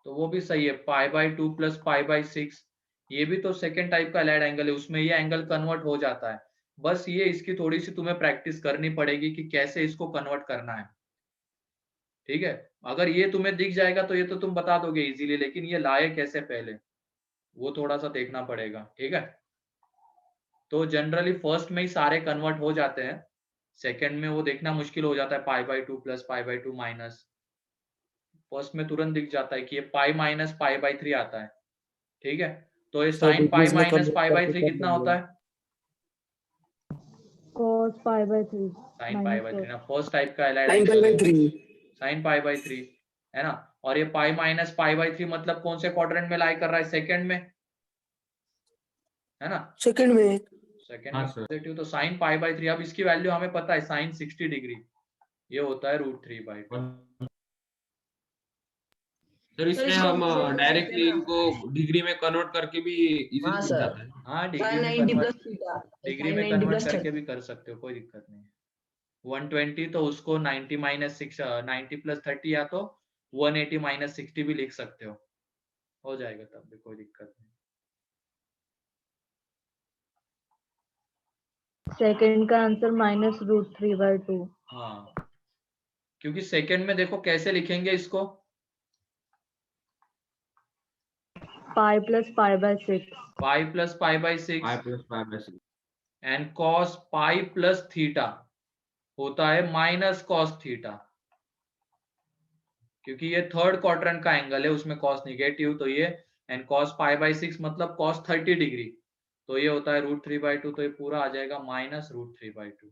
तो वो भी सही है, pi by 2 plus pi by 6, ये भी तो सेकेंड टाइप का एलाइड एंगल है, उसमें ये एंगल कन्वर्ट हो जाता है। बस ये इसकी थोड़ी सी तुम्हें प्रैक्टिस करनी पड़ेगी कि कैसे इसको कन्वर्ट करना है। ठीक है, अगर ये तुम्हें दिख जाएगा तो ये तो तुम बता दोगे इजीली, लेकिन ये लाए कैसे पहले वो थोड़ा सा देखना पड़ेगा। ठीक है, तो जनरली फर्स्ट में ही सारे कन्वर्ट हो जाते हैं, सेकंड में वो देखना मुश्किल हो जाता है, π/2 प्लस π/2 माइनस। फर्स्ट में तुरंत दिख जाता है कि ये पाई माइनस π/3 आता है। ठीक है, तो ये सर साइन पाई डिग्रीज में माइनस convert करके π/3 कर कितना लेंगे। होता है? cos pi/3 sine minus π/3 cos ना, फर्स्ट टाइप का एलाइड साइन एंगल है π/3 साइन π/3, है ना। और ये पाई माइनस π/3 मतलब कौन से क्वाड्रेंट में लाई कर रहा है? सेकंड में, है ना, सेकंड में। सेकंड हाँ में सर। पॉजिटिव, तो साइन π/3। अब इसकी वैल्यू हमें पता है साइन 60 डिग्री, ये होता है √3/2। सर इसमें इसको हम हम ऐसे लिख डायरेक्टली सकते हैं इनको डिग्री में कन्वर्ट करके भी इजीली हाँ दिख सर, जाता है। हाँ, डिग्री sin में 90 convert, plus theta, degree sin में 90 कन्वर्ट plus करके 30. भी कर सकते हो, कोई दिक्कत नहीं है। 120 तो उसको 90 माइनस 6, 90 प्लस 30 या तो 180 माइनस 60 भी लिख सकते हो जाएगा, तब भी कोई दिक्कत नहीं। सेकंड का आंसर -√3/2। हाँ, क्योंकि सेकंड में देखो कैसे लिखेंगे इसको, pi plus π/6 pi plus π/6 5 + 5/6 and cos pi plus theta होता है माइनस कॉस थीटा, क्योंकि ये थर्ड क्वाड्रेंट का एंगल है, उसमें कॉस निगेटिव, तो ये एंड कॉस π/6 मतलब कॉस 30 डिग्री, तो ये होता है √3/2, तो ये पूरा आ जाएगा माइनस √3/2।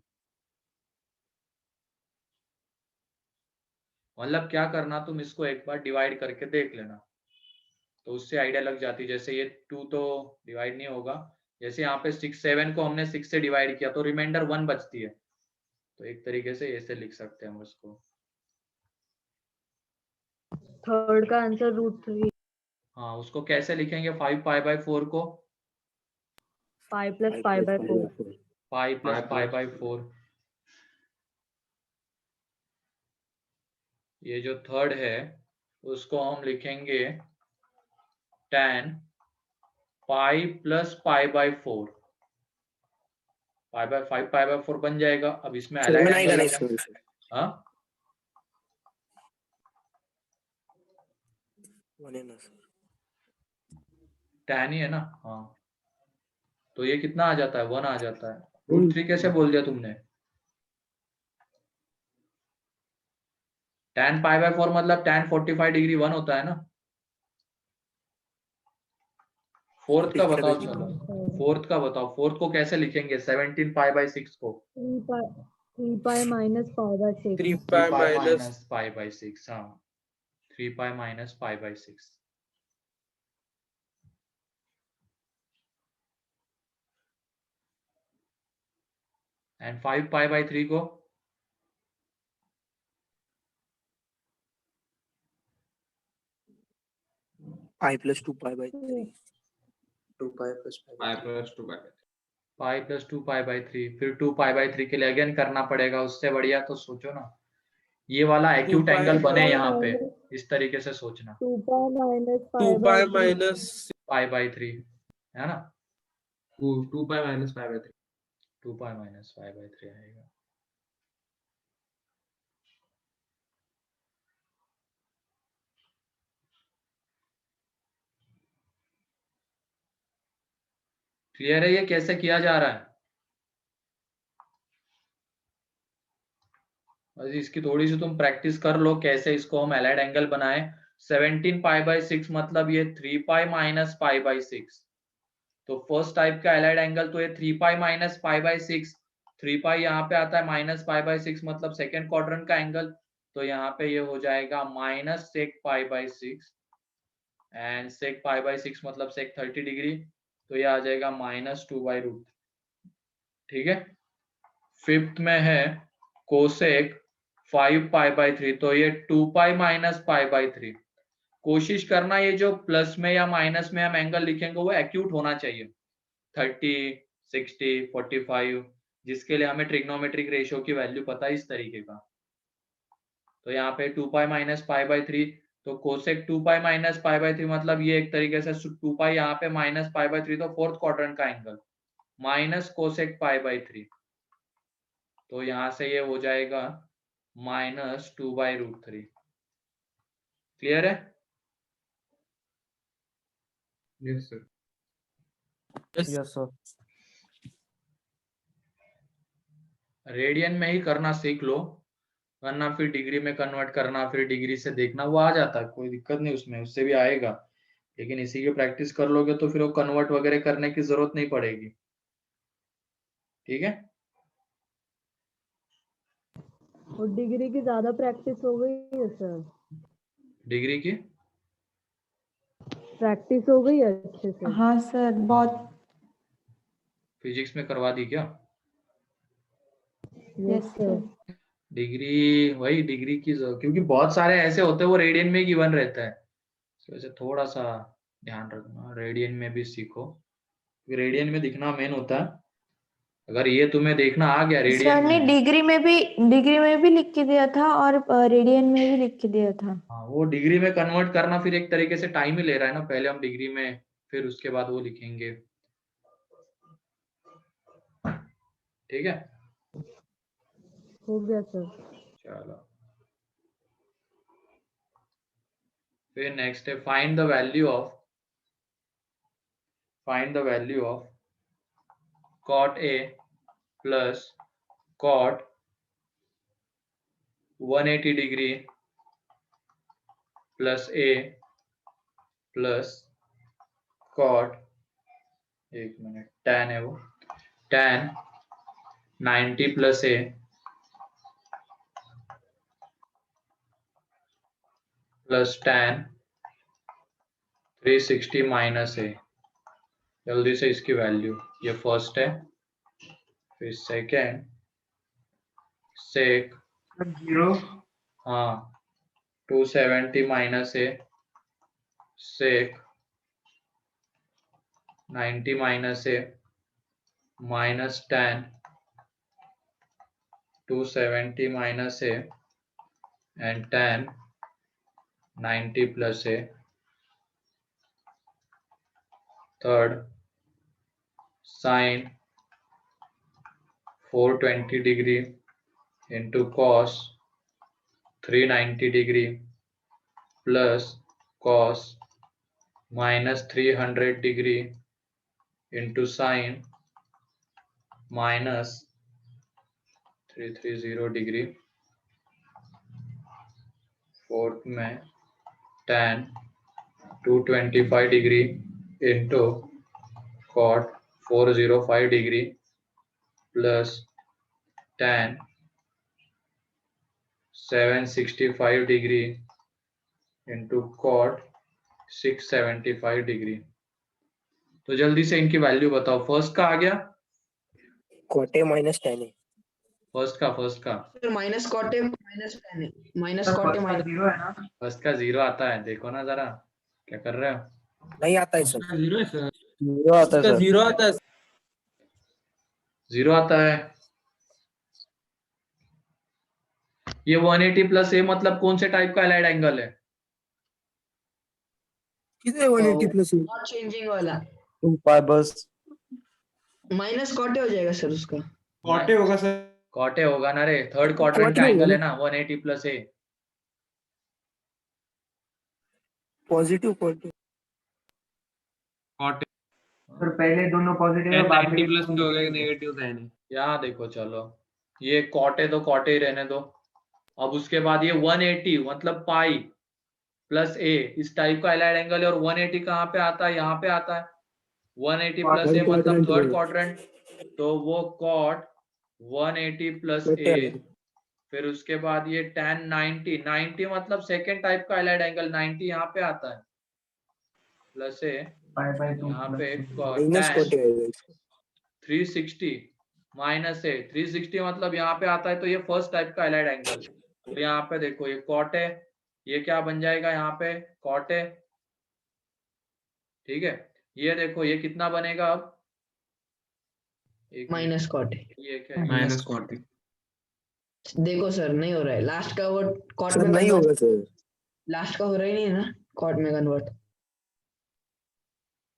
मतलब क्या करना, तुम इसको एक बार डिवाइड करके देख लेना, तो उससे आइडिया लग जाती है। जैसे ये 2 तो डिवाइड नहीं होगा, जैसे यहाँ पे 6 7 को हमने 6 से डिवाइड किया तो रिमाइंडर 1 बचती है, तो एक तरीके से ऐसे लिख सकते हैं हम उसको। थर्ड का आंसर √3, हाँ, उसको कैसे लिखेंगे? 5π/4 को pi plus π/4 pi plus Pi plus π/4। ये जो थर्ड है उसको हम लिखेंगे tan पाई प्लस π/4, π/5 π/4 बन जाएगा। अब इसमें समझ allied में आएगा angle नहीं लगा, इसमें। हाँ बने ना सर। tan ही है ना, हाँ, तो ये कितना आ जाता है? 1 आ जाता है। √3 कैसे बोल दिया तुमने? tan π/4 मतलब tan 45 डिग्री 1 होता है ना। फोर्थ का बताओ, चलो फोर्थ का बताओ, फोर्थ को कैसे लिखेंगे? 17 π/6 को 3π minus π/6 3 3 pi पाई minus माइनस π/6, हाँ 3 पाई माइनस π/6। एंड 5 π/3 को I plus 2π/3 2π plus pi π/3 plus 2 pi. Pi plus 2 π/3, फिर 2 π/3 के लिए अगेन करना पड़ेगा। उससे बढ़िया तो सोचो ना, ये वाला एक्यूट 2 pi एंगल बने pi यहाँ पे, minus इस तरीके से सोचना, 2π minus 2 pi π/3 minus π/3, है ना, 2 pi minus 5/3. 2 पाई माइनस π/3 आएगा। क्लियर है ये कैसे किया जा रहा है? बस इसकी थोड़ी सी तुम प्रैक्टिस कर लो, कैसे इसको हम एलाइड एंगल बनाए। 17 π/6 मतलब ये 3 पाई माइनस π/6, तो फर्स्ट टाइप का एलाइड एंगल तो ये 3 पाई माइनस π/6, 3 पाई यहाँ पे आता है माइनस π/6 मतलब सेकेंड क्वाड्रेंट का एंगल, तो यहाँ पे ये हो जाएगा माइनस सेक π/6 एंड सेक π/6 मतलब सेक 30 डिग्री, तो ये आ जाएगा -2/√। ठीक है, फिफ्थ में है कोसेक 5 π/3, तो ये 2 पाई माइनस π/3। कोशिश करना ये जो प्लस में या माइनस में हम एंगल लिखेंगे वो एक्यूट होना चाहिए, 30, 60, 45, जिसके लिए हमें ट्रिग्नोमेट्रिक रेशियो की वैल्यू पता है इस तरीके का। तो यहाँ पे 2 पाई माइनस π/3, तो कोसेक 2 पाई माइनस π/3 मतलब ये एक तरीके से 2 पाई यहाँ पे माइनस π/3, तो फोर्थ क्वाड्रेंट का एंगल माइनस कोसेक π/3, तो यहाँ से ये हो जाएगा -2/√3। क्लियर है? Yes sir. Yes sir. Radian में ही करना सीख लो, वरना फिर डिग्री में कन्वर्ट करना, फिर डिग्री से देखना, वो आ जाता है, कोई दिक्कत नहीं उसमें, उससे भी आएगा। लेकिन इसी की प्रैक्टिस कर लोगे तो फिर वो कन्वर्ट वगैरह करने की जरूरत नहीं पड़ेगी। ठीक है? और डिग्री की ज्यादा प्रैक्टिस हो गई है सर? डिग्री की प्रैक्टिस हो गई है अच्छे से? हाँ सर, बहुत। फिजिक्स में करवा दी क्या? Yes yes sir. Sir. Degree, वही डिग्री की क्योंकि बहुत सारे ऐसे होते हैं वो रेडियन में गिवन रहता है, तो वैसे थोड़ा सा ध्यान रखना, रेडियन में भी सीखो, रेडियन में दिखना मेन होता है। अगर ये तुम्हें देखना आ गया रेडियन सर ने में, डिग्री में भी लिख के दिया था और रेडियन में भी लिख के दिया था। हाँ वो डिग्री में कन्वर्ट करना फिर एक तरीके से टाइम ही ले रहा है ना, पहले हम डिग्री में फिर उसके बाद वो लिखेंगे। ठीक है, हो गया सर। चलो फिर नेक्स्ट है find the value of cot A plus cot 180 degree plus A plus cot, एक मिनट, tan है वो, tan 90 plus A plus tan 360 minus A। जल्दी से इसकी वैल्यू, ये फर्स्ट है, फिर सेकेंड सेक 0 हाँ 270 minus A sec 90 minus A minus tan 270 minus A and tan 90 plus A। Third sin 420 degree into cos 390 degree plus cos minus 300 degree into sin minus 330 degree। Fourth में tan 225 degree into cot 405 degree plus tan 765 degree into cot 675 degree. तो जल्दी से इनकी वैल्यू बताओ। फर्स्ट का आ गया, cot A minus tan A। First का sir minus cot A minus tan है, minus sir cot A first का माइनस 0 है ना? फर्स्ट का 0 आता है, देखो ना जरा क्या कर रहे हो। नहीं आता है सर, जीरो है सर। 0 आता है इसका सर। 0 आता है। 0 आता है। ये 180 प्लस ए मतलब कौन से टाइप का एलाइड एंगल है? कितने 180 प्लस नॉट चेंजिंग वाला 2 पाई बस माइनस कॉट ए हो जाएगा सर उसका। कॉटे होगा सर। कॉटे होगा ना रे, थर्ड क्वाड्रेंट का Cot एंगल होगा है ना 180 plus A. Positive cot. Cot A sir पहले दोनों पॉजिटिव है, बाद 90 में प्लस में हो गया नेगेटिव था नहीं। यहाँ देखो, चलो ये कॉटे तो कॉटे ही रहने दो। अब उसके बाद ये 180 मतलब पाई प्लस ए, इस टाइप का एलाइड एंगल है, और 180 कहाँ पे आता है? यहाँ पे आता है। 180 प्लस ए मतलब थर्ड क्वाड्रेंट, तो वो कॉट 180 प्लस ए, फिर उसके बाद ये tan 90 मतलब सेकेंड टाइप का एलाइड एंगल 90 यहाँ पे आता है, प्लस ए पाई बाय 2 यहाँ पे माइनस tan कॉट A आएगा इसका। 360 माइनस ए 360 मतलब यहाँ पे आता है, तो ये फर्स्ट टाइप का एलाइड एंगल। तो यहाँ पे देखो ये कॉट है, ये क्या बन जाएगा यहाँ पे? कॉट है। ठीक है, ये देखो ये कितना बनेगा अब? एक माइनस कॉट ए। ये क्या है? माइनस कॉटे। देखो सर नहीं हो रहा है, लास्ट का वो कॉट सर में नहीं कन्वर्ट, होगा सर। लास्ट का हो रहा ही नहीं है ना कॉट में कन्वर्ट।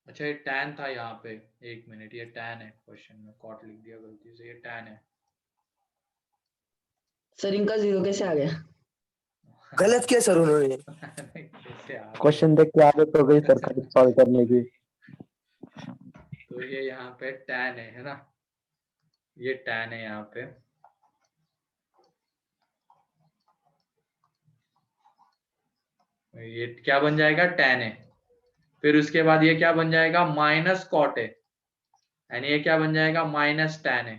अच्छा ये tan था यहाँ पे, एक मिनट, ये tan है, क्वेश्चन में कॉट लिख दिया गलती से, ये tan है। सर इनका 0 कैसे आ गया? गलत किया सर उन्होंने। कैसे आ गए? क्वेश्चन देख के आदत हो गई सर खाली सॉल्व करने की। तो ये यहाँ पे tan है ना, ये tan है यहाँ पे, ये क्या बन जाएगा tan है, फिर उसके बाद ये क्या बन जाएगा माइनस कॉट है, यानी ये क्या बन जाएगा माइनस tan है,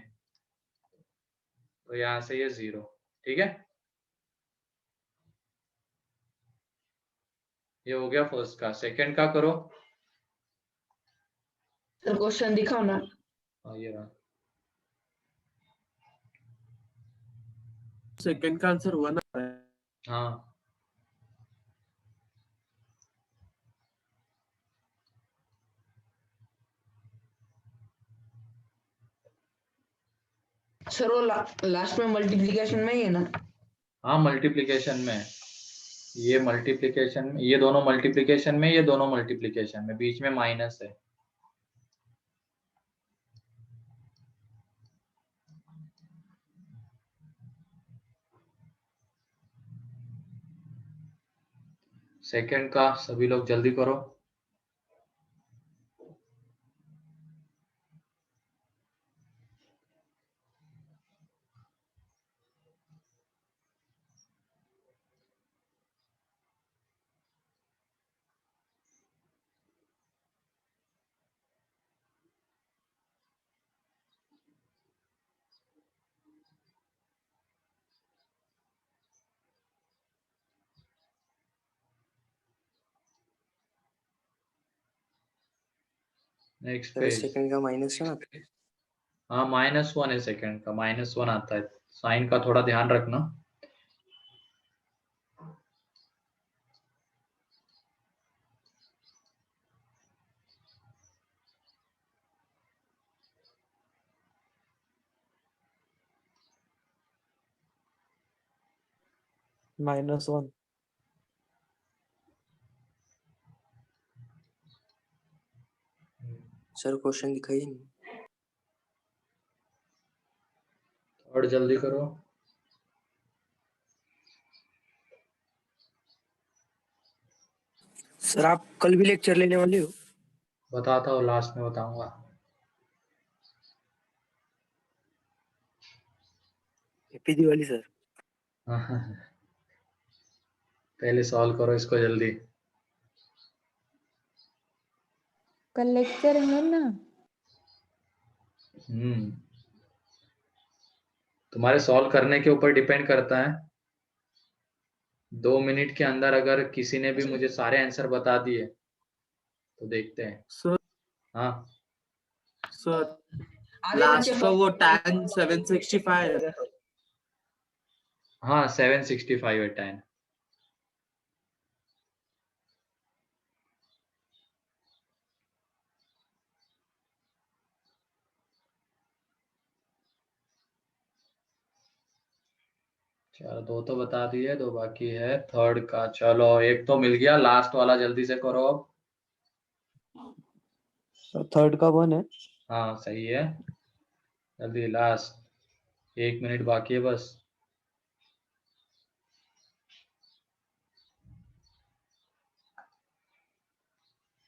तो यहाँ से ये 0। ठीक है, ये हो गया फर्स्ट का। सेकंड का करो। सर क्वेश्चन दिखाओ ना। हाँ ये रहा। सेकंड का आंसर हुआ ना। हाँ सर वो लास्ट में मल्टीप्लिकेशन में ही है ना? हाँ मल्टीप्लिकेशन में है। ये मल्टीप्लिकेशन में, ये दोनों मल्टीप्लिकेशन में, ये दोनों मल्टीप्लिकेशन में, बीच में माइनस है। सेकंड का सभी लोग जल्दी करो। Next sir page. सेकंड का -1 आता है। हाँ -1 है सेकंड का, -1 आता है। साइन का थोड़ा ध्यान रखना। -1। सर क्वेश्चन दिखाइए नहीं। और जल्दी करो। सर आप कल भी लेक्चर लेने वाले हो? बताता हूँ, लास्ट में बताऊंगा। Happy Diwali sir. पहले सॉल्व करो इसको जल्दी। कल लेक्चर है ना? तुम्हारे सॉल्व करने के ऊपर डिपेंड करता है। 2 मिनट के अंदर अगर किसी ने भी मुझे सारे आंसर बता दिए तो देखते हैं। सर हाँ सर आधे लास्ट बच्चे का वो tan 765 है। हाँ 765 है tan। चलो 2 तो बता दिए, 2 बाकी है। थर्ड का चलो एक तो मिल गया, लास्ट वाला जल्दी से करो अब। थर्ड का 1 है। हाँ सही है, जल्दी लास्ट, 1 मिनट बाकी है बस।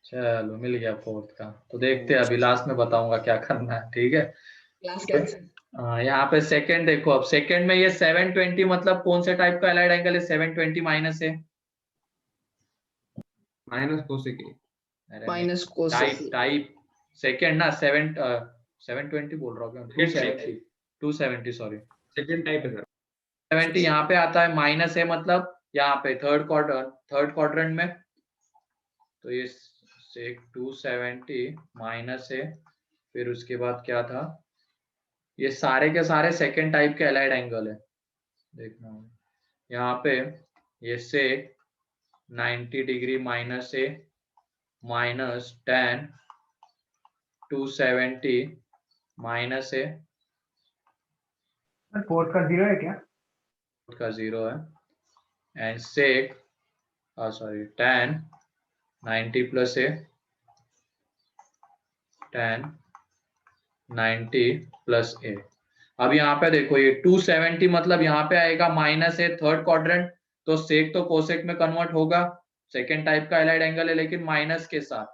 चलो मिल गया फोर्थ का। तो देखते हैं, अभी लास्ट में बताऊंगा क्या करना है। ठीक है, क्लास के आंसर। यहाँ पे सेकंड देखो। अब सेकंड में ये 720 मतलब कौन से टाइप का एलाइड एंगल है? 720 माइनस है -cosec A। Minus cos type second ना 720 बोल रहा हूँ, 270 सॉरी, सेकंड टाइप है सर। 70 यहाँ पे आता है। माइनस है मतलब यहाँ पे थर्ड क्वाड्रेंट में, तो ये सेक 270 माइनस है। फिर उसके बाद क्या था, ये सारे के सारे सेकंड टाइप के एलाइड एंगल है। देखना यहाँ पे ये सेक 90 डिग्री माइनस है, माइनस tan 270 माइनस है, फोर्थ का 0 है क्या? का 0 है, and sec sorry tan 90 plus है, tan 90 प्लस ए। अब यहाँ पे देखो ये 270 मतलब यहाँ पे आएगा माइनस है थर्ड क्वाड्रेंट, तो सेक तो कोसेक में कन्वर्ट होगा, सेकेंड टाइप का एलाइड एंगल है लेकिन माइनस के साथ,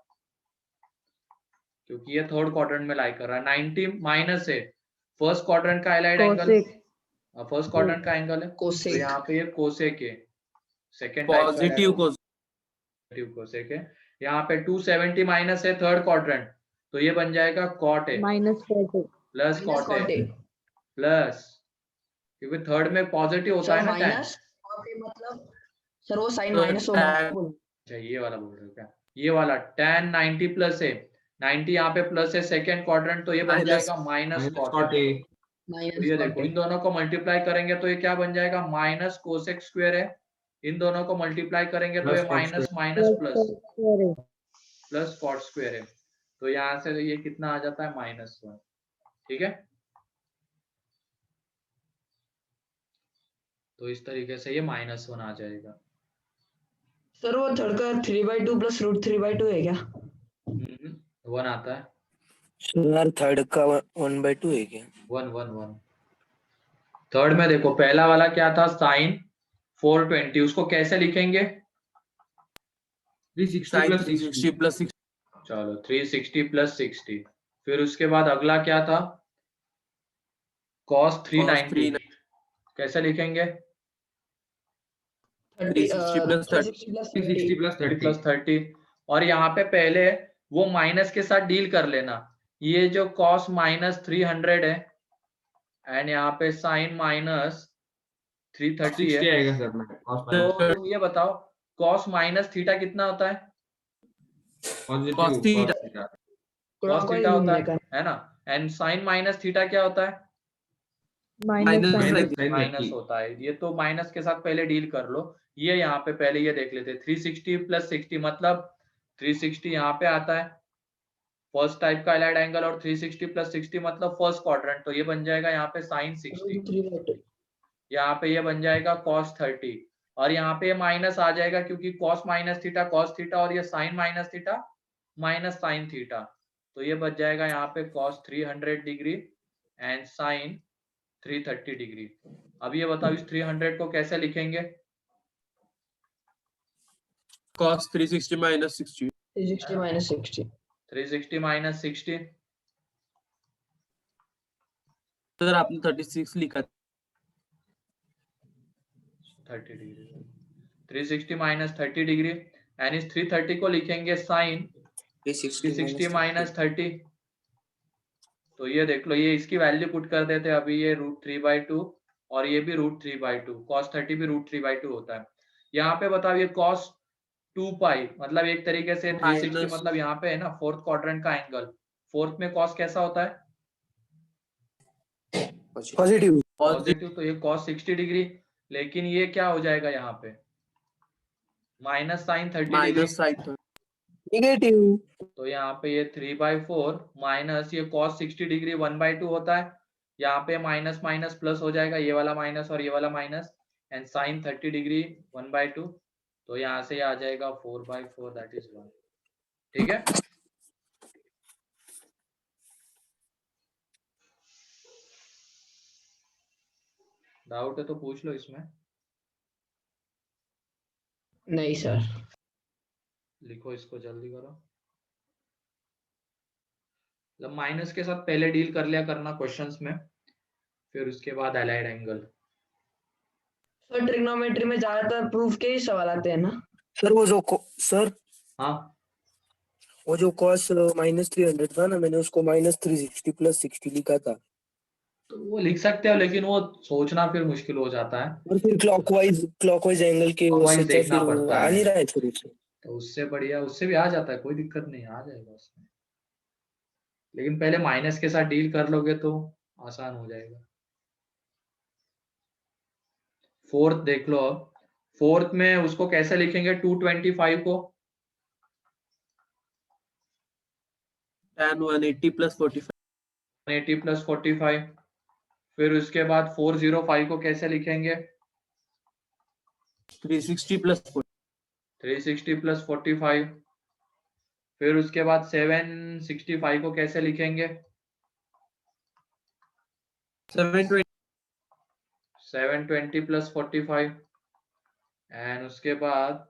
क्योंकि ये थर्ड क्वाड्रेंट में लाई कर रहा है। 90 माइनस है, फर्स्ट क्वाड्रेंट का allied angle, cosec first quadrant का एंगल है, तो कोसेक यहाँ पे ये कोसेक है, सेकेंड टाइप का पॉजिटिव को कोसेक है। यहाँ पे 270 माइनस है थर्ड क्वाड्रेंट, तो ये बन जाएगा कॉट है माइनस 40 प्लस कॉट है प्लस, क्योंकि थर्ड में पॉजिटिव होता है ना tan। माइनस मतलब सर वो साइन तो माइनस होगा। अच्छा ये वाला बोल रहे हो क्या, ये वाला tan 90 प्लस है, 90 यहाँ पे प्लस है सेकेंड क्वाड्रेंट, तो ये बन Minus- जाएगा minus minus cot. Cot A. तो ये देखो इन दोनों को मल्टीप्लाई करेंगे तो ये क्या बन जाएगा, माइनस कोसेक स्क्वायर है, इन दोनों को मल्टीप्लाई करेंगे तो ये Plus cot minus minus plus cot square है, तो यहाँ से ये कितना आ जाता है -1। ठीक है, तो इस तरीके से ये -1 आ जाएगा। सर वो थर्ड का 3/2 प्लस √3/2 है क्या? 1 आता है, सर थर्ड का 1/2 है क्या? 1 थर्ड में देखो पहला वाला क्या था, साइन 420, उसको कैसे लिखेंगे, 360 sin plus 360 plus 6 चलो 360 plus 60, फिर उसके बाद अगला क्या था, cos 390, कैसे लिखेंगे, 360 plus 30 360 plus 30 प्लस 30, और यहाँ पे पहले वो माइनस के साथ डील कर लेना, ये जो cos -300 है एंड यहाँ पे sin -330 60 है, आएगा सर में तो तुम ये बताओ cos माइनस थीटा कितना होता है, positive cos theta. cos theta होता है ना, एंड sin माइनस थीटा क्या होता है, माइनस माइनस होता है, ये तो माइनस के साथ पहले डील कर लो, ये यहाँ पे पहले ये देख लेते, 360 प्लस 60 मतलब 360 यहाँ पे आता है फर्स्ट टाइप का एलाइड एंगल, और 360 प्लस 60 मतलब फर्स्ट क्वाड्रेंट, तो ये बन जाएगा यहाँ पे sin 60, यहाँ पे ये बन जाएगा cos 30, और यहाँ पे माइनस आ जाएगा क्योंकि cos minus theta cos theta, और ये sin minus theta minus sin theta, तो ये बच जाएगा यहाँ पे cos 300 degree and sin 330 degree. अब ये बताओ इस 300 को कैसे लिखेंगे, cos 360 minus 60 360 minus 60 360 minus 60, sir आपने 36 लिखा 30 डिग्री, 360 माइनस 30 डिग्री, एंड इस 330 को लिखेंगे sin 360 माइनस 30, तो ये देख लो, ये इसकी वैल्यू पुट कर देते हैं अभी, ये √3/2 और ये भी √3/2, cos 30 भी √3/2 होता है। यहाँ पे बताओ ये cos 2π मतलब एक तरीके से 360 मतलब यहाँ पे है ना फोर्थ क्वाड्रेंट का एंगल, फोर्थ में cos कैसा होता है, पॉजिटिव। पॉजिटिव, तो ये cos 60 डिग्री, लेकिन ये क्या हो जाएगा यहाँ पे minus sin 30 degree, minus sin negative. तो यहाँ पे ये 3/4 माइनस ये cos 60 डिग्री 1/2 होता है, यहाँ पे माइनस माइनस प्लस हो जाएगा, ये वाला माइनस और ये वाला माइनस, एंड sin 30 डिग्री 1/2, तो यहाँ से आ जाएगा 4/4 दैट इज 1। ठीक है, डाउट है तो पूछ लो इसमें, नहीं सर। लिखो इसको जल्दी करो, मतलब माइनस के साथ पहले डील कर लिया करना क्वेश्चंस में, फिर उसके बाद अलाइड एंगल। सर ट्रिग्नोमेट्री में ज्यादातर प्रूफ के ही सवाल आते हैं ना? सर सर हाँ वो जो cos -300 था ना, मैंने उसको -360 प्लस 60 लिखा था, तो वो लिख सकते हो, लेकिन वो सोचना फिर मुश्किल हो जाता है, और फिर क्लॉकवाइज एंगल के वो Clockwise सोचा, देखना फिर पड़ता आ है। नहीं रहा है शुरू से। तो उससे बढ़िया उससे भी आ जाता है, कोई दिक्कत नहीं, आ जाएगा उसमें, लेकिन पहले माइनस के साथ डील कर लोगे तो आसान हो जाएगा। फोर्थ देख लो, अब फोर्थ में उसको कैसे लिखेंगे 225 को, tan 180 plus 45 180 प्लस 45, फिर उसके बाद 405 को कैसे लिखेंगे 360 plus 40 360 प्लस 45, फिर उसके बाद 765 को कैसे लिखेंगे 720 720 प्लस 45, एंड उसके बाद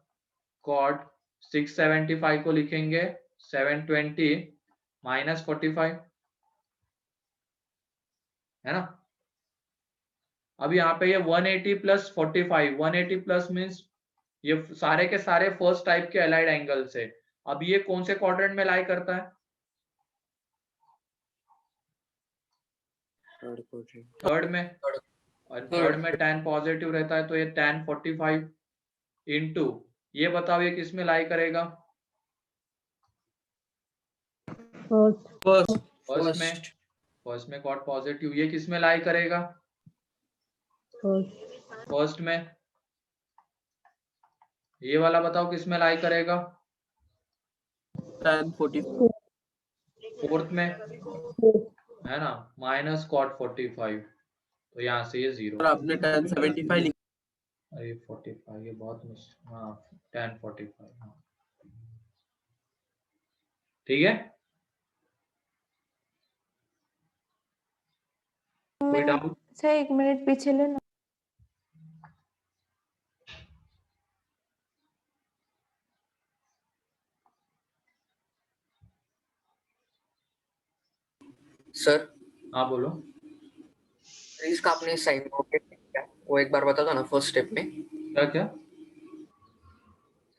कॉट 675 को लिखेंगे 720 माइनस 45, है ना। अब यहाँ पे ये 180 प्लस 45, 180 प्लस मीन्स ये सारे के सारे फर्स्ट टाइप के अलाइड एंगल्स है। अब ये कौन से क्वाड्रेंट में लाई करता है? थर्ड में। और थर्ड में tan पॉजिटिव रहता है, तो ये tan 45 इंटू, ये बताओ ये किस में लाई करेगा? फर्स्ट में कॉट पॉजिटिव, ये किस में लाई करेगा? फर्स्ट में। ये वाला बताओ किस में लाई करेगा? tan 44 फोर्थ में, है ना, माइनस कॉट 45, तो यहाँ से ये 0। और आपने tan 75 लिखा। अरे 45 ये बहुत मुश्किल, हाँ tan 45, हाँ ठीक है। कोई डाउट? सर 1 मिनट पीछे लेना। सर हाँ बोलो। इसका आपने साइन किया वो एक बार बता दो ना फर्स्ट स्टेप में। क्या क्या?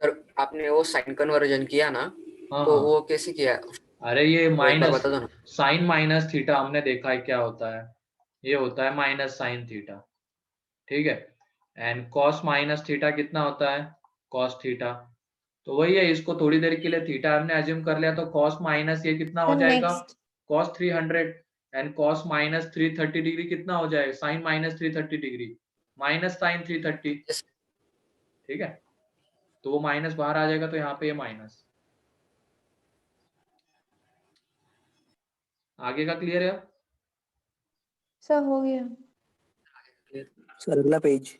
सर आपने वो साइन कन्वर्जन किया ना, हाँ तो हाँ। वो कैसे किया? अरे ये वो एक बार माइनस बता दो ना। साइन माइनस थीटा हमने देखा है क्या होता है, ये होता है माइनस साइन थीटा, ठीक है। एंड कॉस माइनस थीटा कितना होता है? Cos theta. तो वही है, इसको थोड़ी देर के लिए थीटा हमने अज्यूम कर लिया, तो कॉस माइनस ये कितना हो सर जाएगा? Next cos 300 and cos minus 330 degree कितना हो जाएगा? Sine minus 330 degree minus sine 330, Yes. ठीक है। तो वो माइनस बाहर आ जाएगा, तो यहाँ पे ये माइनस। आगे का क्लियर है? सर हो गया। सर अगला पेज।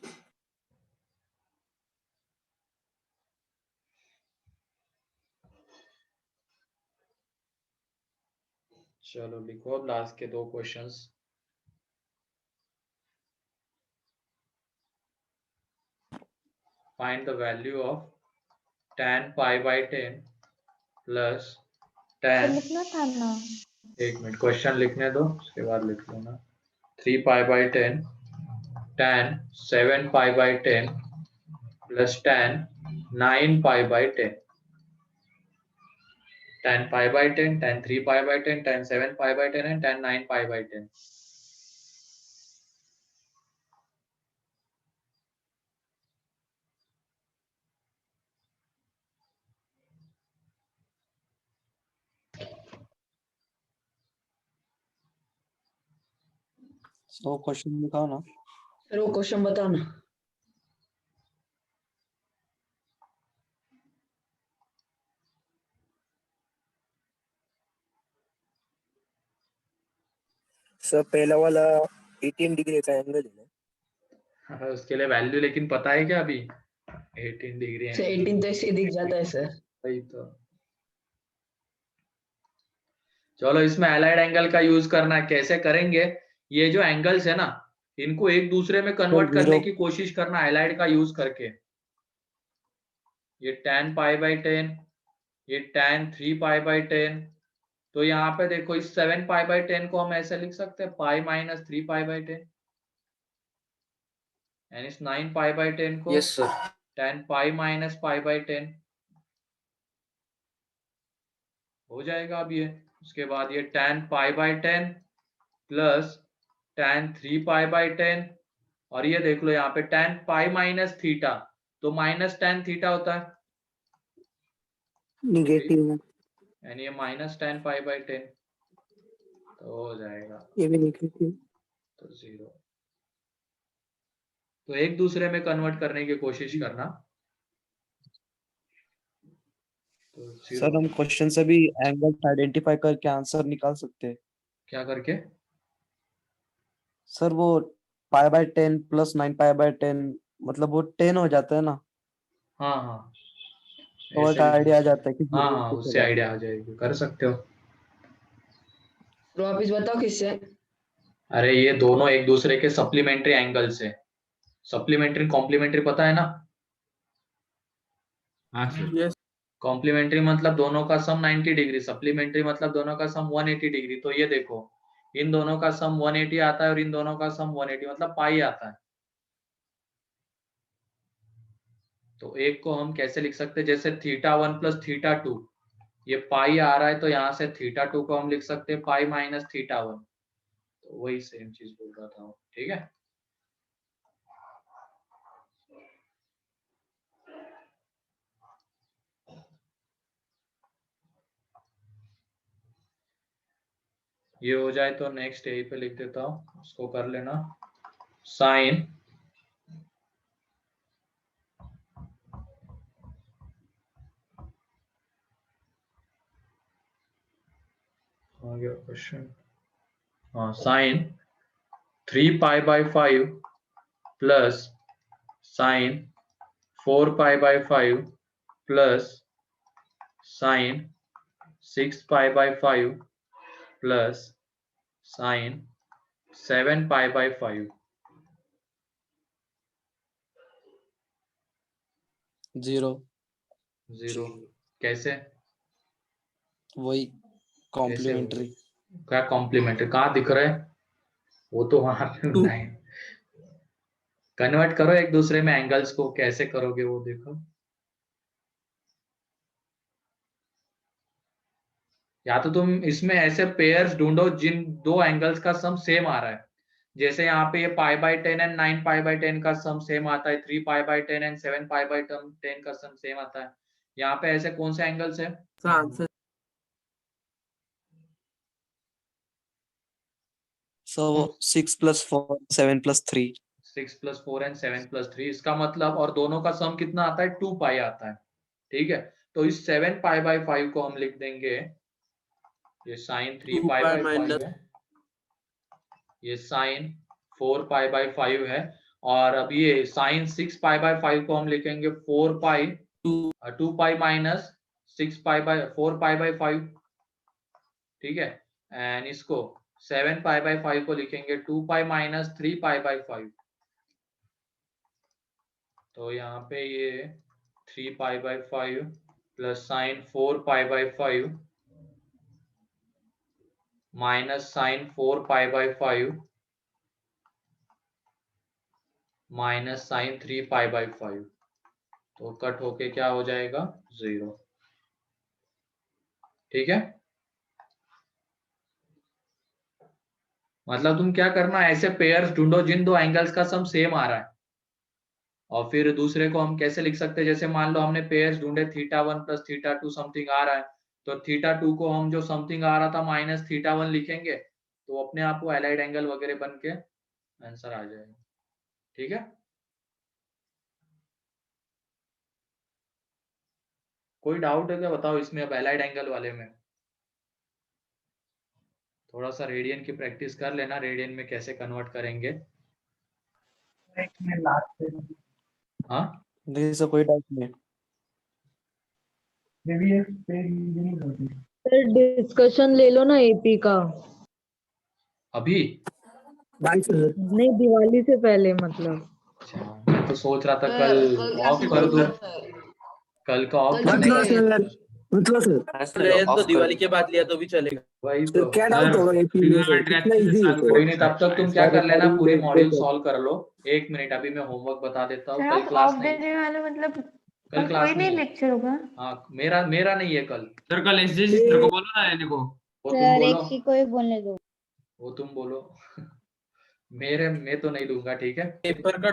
चलो लिखो अब लास्ट के 2 questions. Find the value of tan pi by 10 plus sir tan, लिखना था ना। एक मिनट क्वेश्चन लिखने दो, उसके बाद लिख लेना। 3 pi by 10 tan 7 pi by 10 plus tan 9 pi by 10, tan pi by 10, tan 3 pi by 10, tan 7 pi by 10 and tan 9 pi by 10। So question दिखाओ ना। सर वो क्वेश्चन बताओ ना। सर पहला वाला 18 डिग्री का एंगल है ना। उसके लिए वैल्यू लेकिन पता है क्या अभी? 18 डिग्री सर है। 18 तो ऐसे दिख जाता है सर। वही तो। चलो इसमें अलाइड एंगल का यूज करना कैसे करेंगे? ये जो एंगल्स है ना, इनको एक दूसरे में कन्वर्ट करने की कोशिश करना अलाइड का यूज करके। ये tan पाई बाई 10, ये tan 3 पाई बाई 10, तो यहाँ पे देखो इस 7 पाई बाई 10 को हम ऐसे लिख सकते हैं pi minus 3 pi by 10, and इस 9 पाई बाई 10 को yes sir. tan pi minus pi by 10 हो जाएगा। अब ये उसके बाद ये tan pi by 10 plus tan 3 pi by 10, और ये देख लो यहाँ पे tan पाई माइनस थीटा, तो माइनस tan थीटा होता है निगेटिव यानी ये माइनस tan पाई बाई 10, तो हो जाएगा ये भी निगेटिव। तो 0। तो एक दूसरे में कन्वर्ट करने की कोशिश करना। तो सर हम क्वेश्चन से भी एंगल आइडेंटिफाई करके आंसर निकाल सकते हैं। क्या करके? सर वो pi by 10 plus 9 pi by 10 मतलब वो 10 हो जाता है ना, हाँ हाँ तो ऐसे एक भी आइडिया आ जाता है कि हाँ हाँ उससे आइडिया आ जाएगी, कर सकते हो। तो वापिस बताओ किससे? अरे ये दोनों एक दूसरे के सप्लीमेंट्री एंगल्स है। सप्लीमेंट्री कॉम्प्लीमेंट्री पता है ना? हाँ सर। कॉम्प्लीमेंट्री मतलब दोनों का सम 90 डिग्री, सप्लीमेंट्री मतलब दोनों का सम 180 डिग्री। तो ये देखो इन दोनों का सम 180 आता है और इन दोनों का सम 180 मतलब पाई आता है। तो एक को हम कैसे लिख सकते हैं, जैसे θ1 प्लस θ2, ये पाई आ रहा है तो यहाँ से θ2 को हम लिख सकते हैं पाई माइनस θ1। तो वही सेम चीज बोल रहा था, ठीक है। ये हो जाए तो नेक्स्ट यही पे लिख देता हूँ, उसको कर लेना। साइन आ गया क्वेश्चन। हाँ, sine 3π/5 plus sine 4π/5 plus sine 6π/5 plus sine 7π/5। 0 0 कैसे? वही कैसे कॉम्प्लीमेंट्री। क्या कॉम्प्लीमेंट्री कहाँ दिख रहा है? वो तो वहां पे नहीं। कन्वर्ट करो एक दूसरे में एंगल्स को, कैसे करोगे वो देखो। या तो तुम इसमें ऐसे पेयर्स ढूंढो जिन दो एंगल्स का सम सेम आ रहा है। जैसे यहाँ पे ये π/10 एंड 9π/10 का सम सेम आता है, 3π/10 एंड 7π/10 का सम सेम आता है। यहाँ पे ऐसे कौन से एंगल्स है? आंसर So 6 + 4 7 + 3 6 + 4 एंड 7 + 3, इसका मतलब, और दोनों का सम कितना आता है? 2π आता है, ठीक है। तो इस 7π/5 को हम लिख देंगे, ये साइन 3π/5 है, ये साइन 4π/5 है, और अब ये साइन 6π/5 को हम लिखेंगे 2π माइनस 4π/5, ठीक है। एंड इसको 7π/5 को लिखेंगे 2π माइनस 3π/5। तो यहाँ पे ये 3π/5 plus sine 4π/5 minus sine 4π/5 minus sine 3π/5, तो कट होके क्या हो जाएगा? 0, ठीक है। मतलब तुम क्या करना, ऐसे पेयर्स ढूंढो जिन दो एंगल्स का सम सेम आ रहा है, और फिर दूसरे को हम कैसे लिख सकते हैं, जैसे मान लो हमने पेयर्स ढूंढे θ1 प्लस θ2 समथिंग आ रहा है, तो θ2 को हम जो समथिंग आ रहा था माइनस θ1 लिखेंगे, तो अपने आप को एलाइड एंगल वगैरह बन के आंसर आ जाएगा, ठीक है। कोई डाउट है क्या बताओ इसमें? अब एलाइड एंगल वाले में थोड़ा सा रेडियन की प्रैक्टिस कर लेना, रेडियन में कैसे कन्वर्ट करेंगे। हाँ नहीं सर, कोई डाउट नहीं। सर डिस्कशन ले लो ना एपी का। अभी नहीं, दिवाली से पहले मतलब। अच्छा, मैं तो सोच रहा था कल ऑफ कर दूं, कल का ऑफ कर दूं। तो दिवाली के बाद लिया तो भी चलेगा। वही तो क्या डाउट होगा एपी में सर? कितना इजी है कोई नहीं, तब तक तुम क्या कर लेना, पूरी मॉड्यूल सर? सॉल्व कर लो। 1 मिनट अभी मैं होमवर्क बता देता हूँ। सर कल आप क्लास ऑफ नहीं, देने वाले मतलब कल कल क्लास कोई नहीं नहीं है। लेक्चर होगा? हाँ, मेरा नहीं है कल। सर कल एसजीसी सर को बोलो ना लेने को। वो तुम सर बोलो, एक ही कोई बोलने दो। वो तुम बोलो। मैं तो नहीं लूंगा, ठीक है। पेपर का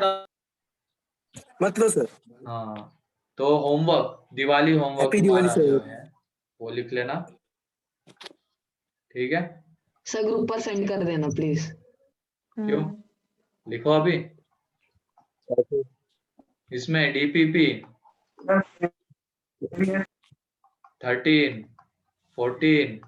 मतलब सर हाँ, तो homework, Diwali homework happy Diwali तुम्हारा जो सर। है वो लिख लेना, ठीक है। सर ग्रुप पर सेंड कर देना प्लीज। क्यों? लिखो अभी इसमें DPP 13 14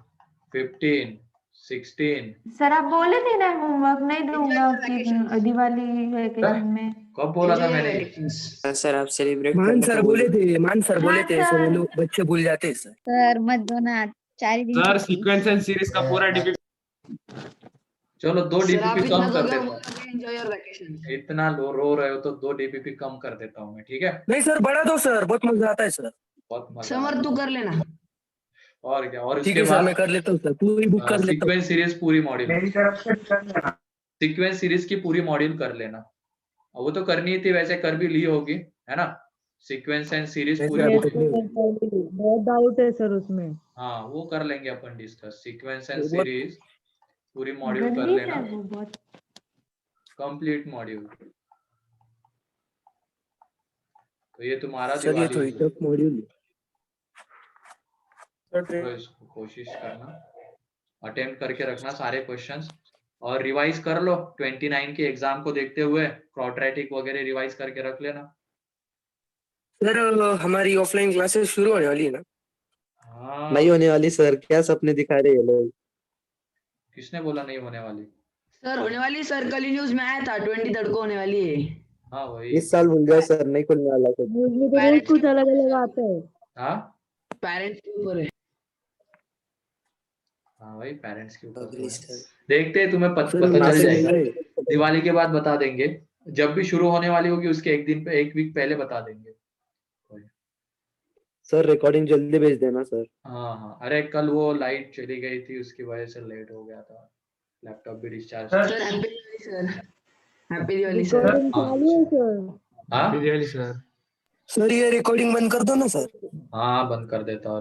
15 16। सर आप बोले थे ना होमवर्क नहीं दूंगा कि दिवाली वेकेशन में। कब बोला था मैंने? सर आप सेलिब्रेट मान करने सर का बोले बोलिए। थे, मान सर बोले थे, हाँ, सर वो सर। लोग बच्चे भूल जाते हैं सर। सर मत दो ना, 4 दिन सर छुट्टी। सीक्वेंस एंड सीरीज का पूरा चलो 2 सर आप डीपीपी इतना कम कर कर देता हूँ, एंजॉय योर वैकेशन। इतना रो रहे हो तो 2 डीपीपी कम कर देता हूँ मैं, ठीक है? नहीं सर बढ़ा दो सर, बहुत मजा आता है सर। बहुत मजा समर आता तू है। कर लेना। और क्या, और ठीक उसके है सर, बाद मैं कर लेता हूँ सर, पूरी बुक कर लेता हूँ। सीक्वेंस सीरीज पूरी मॉड्यूल, मेरी तरफ से कर लेना। सीक्वेंस सीरीज की पूरी मॉड्यूल कर लेना। और वो तो करनी ही थी, वैसे कर भी ली होगी, है ना? सीक्वेंस एंड सीरीज नहीं पूरी सर, अभी Yes, तक नहीं हुई। sir, बहुत डाउट है सर उसमें। हाँ वो कर लेंगे अपन डिस्कस, सीक्वेंस एंड वो बहुत सीरीज पूरी मॉड्यूल कर गंदी लेना, है वो बहुत। Complete module. तो ये तुम्हारा सर, ये दिवाली थोड़ी टफ मॉड्यूल तो इसको कोशिश करना, अटेम्प्ट करके रखना सारे क्वेश्चंस, और रिवाइज कर लो 29 के एग्जाम को देखते हुए, क्वाड्रेटिक वगैरह रिवाइज करके रख लेना। सर। हमारी ऑफलाइन क्लासेस शुरू होने वाली है ना? हाँ नहीं होने वाली सर, क्या सपने दिखा रहे हैं लोग। किसने बोला नहीं होने वाली? सर होने वाली, सर कल ही न्यूज में आया था 23 को होने वाली है। हाँ वही। इस साल भूल जाओ सर, नहीं खुलने वाला कुछ। न्यूज में तो रोज पेरेंट्स कुछ अलग अलग आता है। हाँ पेरेंट्स के ऊपर है। हाँ वही पेरेंट्स के ऊपर तो अगली है। साल। देखते हैं, तुम्हें सर, पता चल मैसेज जाएगा, मिल रहा है। दिवाली के बाद बता देंगे, जब भी शुरू होने वाली होगी उसके एक दिन पे, एक वीक पहले बता देंगे। सर रिकॉर्डिंग जल्दी भेज देना सर। हाँ हाँ, अरे कल वो लाइट चली गई थी, उसकी वजह से लेट हो गया था, लैपटॉप भी discharge. Sir sir happy Diwali sir, happy Diwali sir. Recording चालू है सर। हाँ दिवाली सर। सर, ये रिकॉर्डिंग बंद कर दो ना सर। हाँ बंद कर देता हूँ।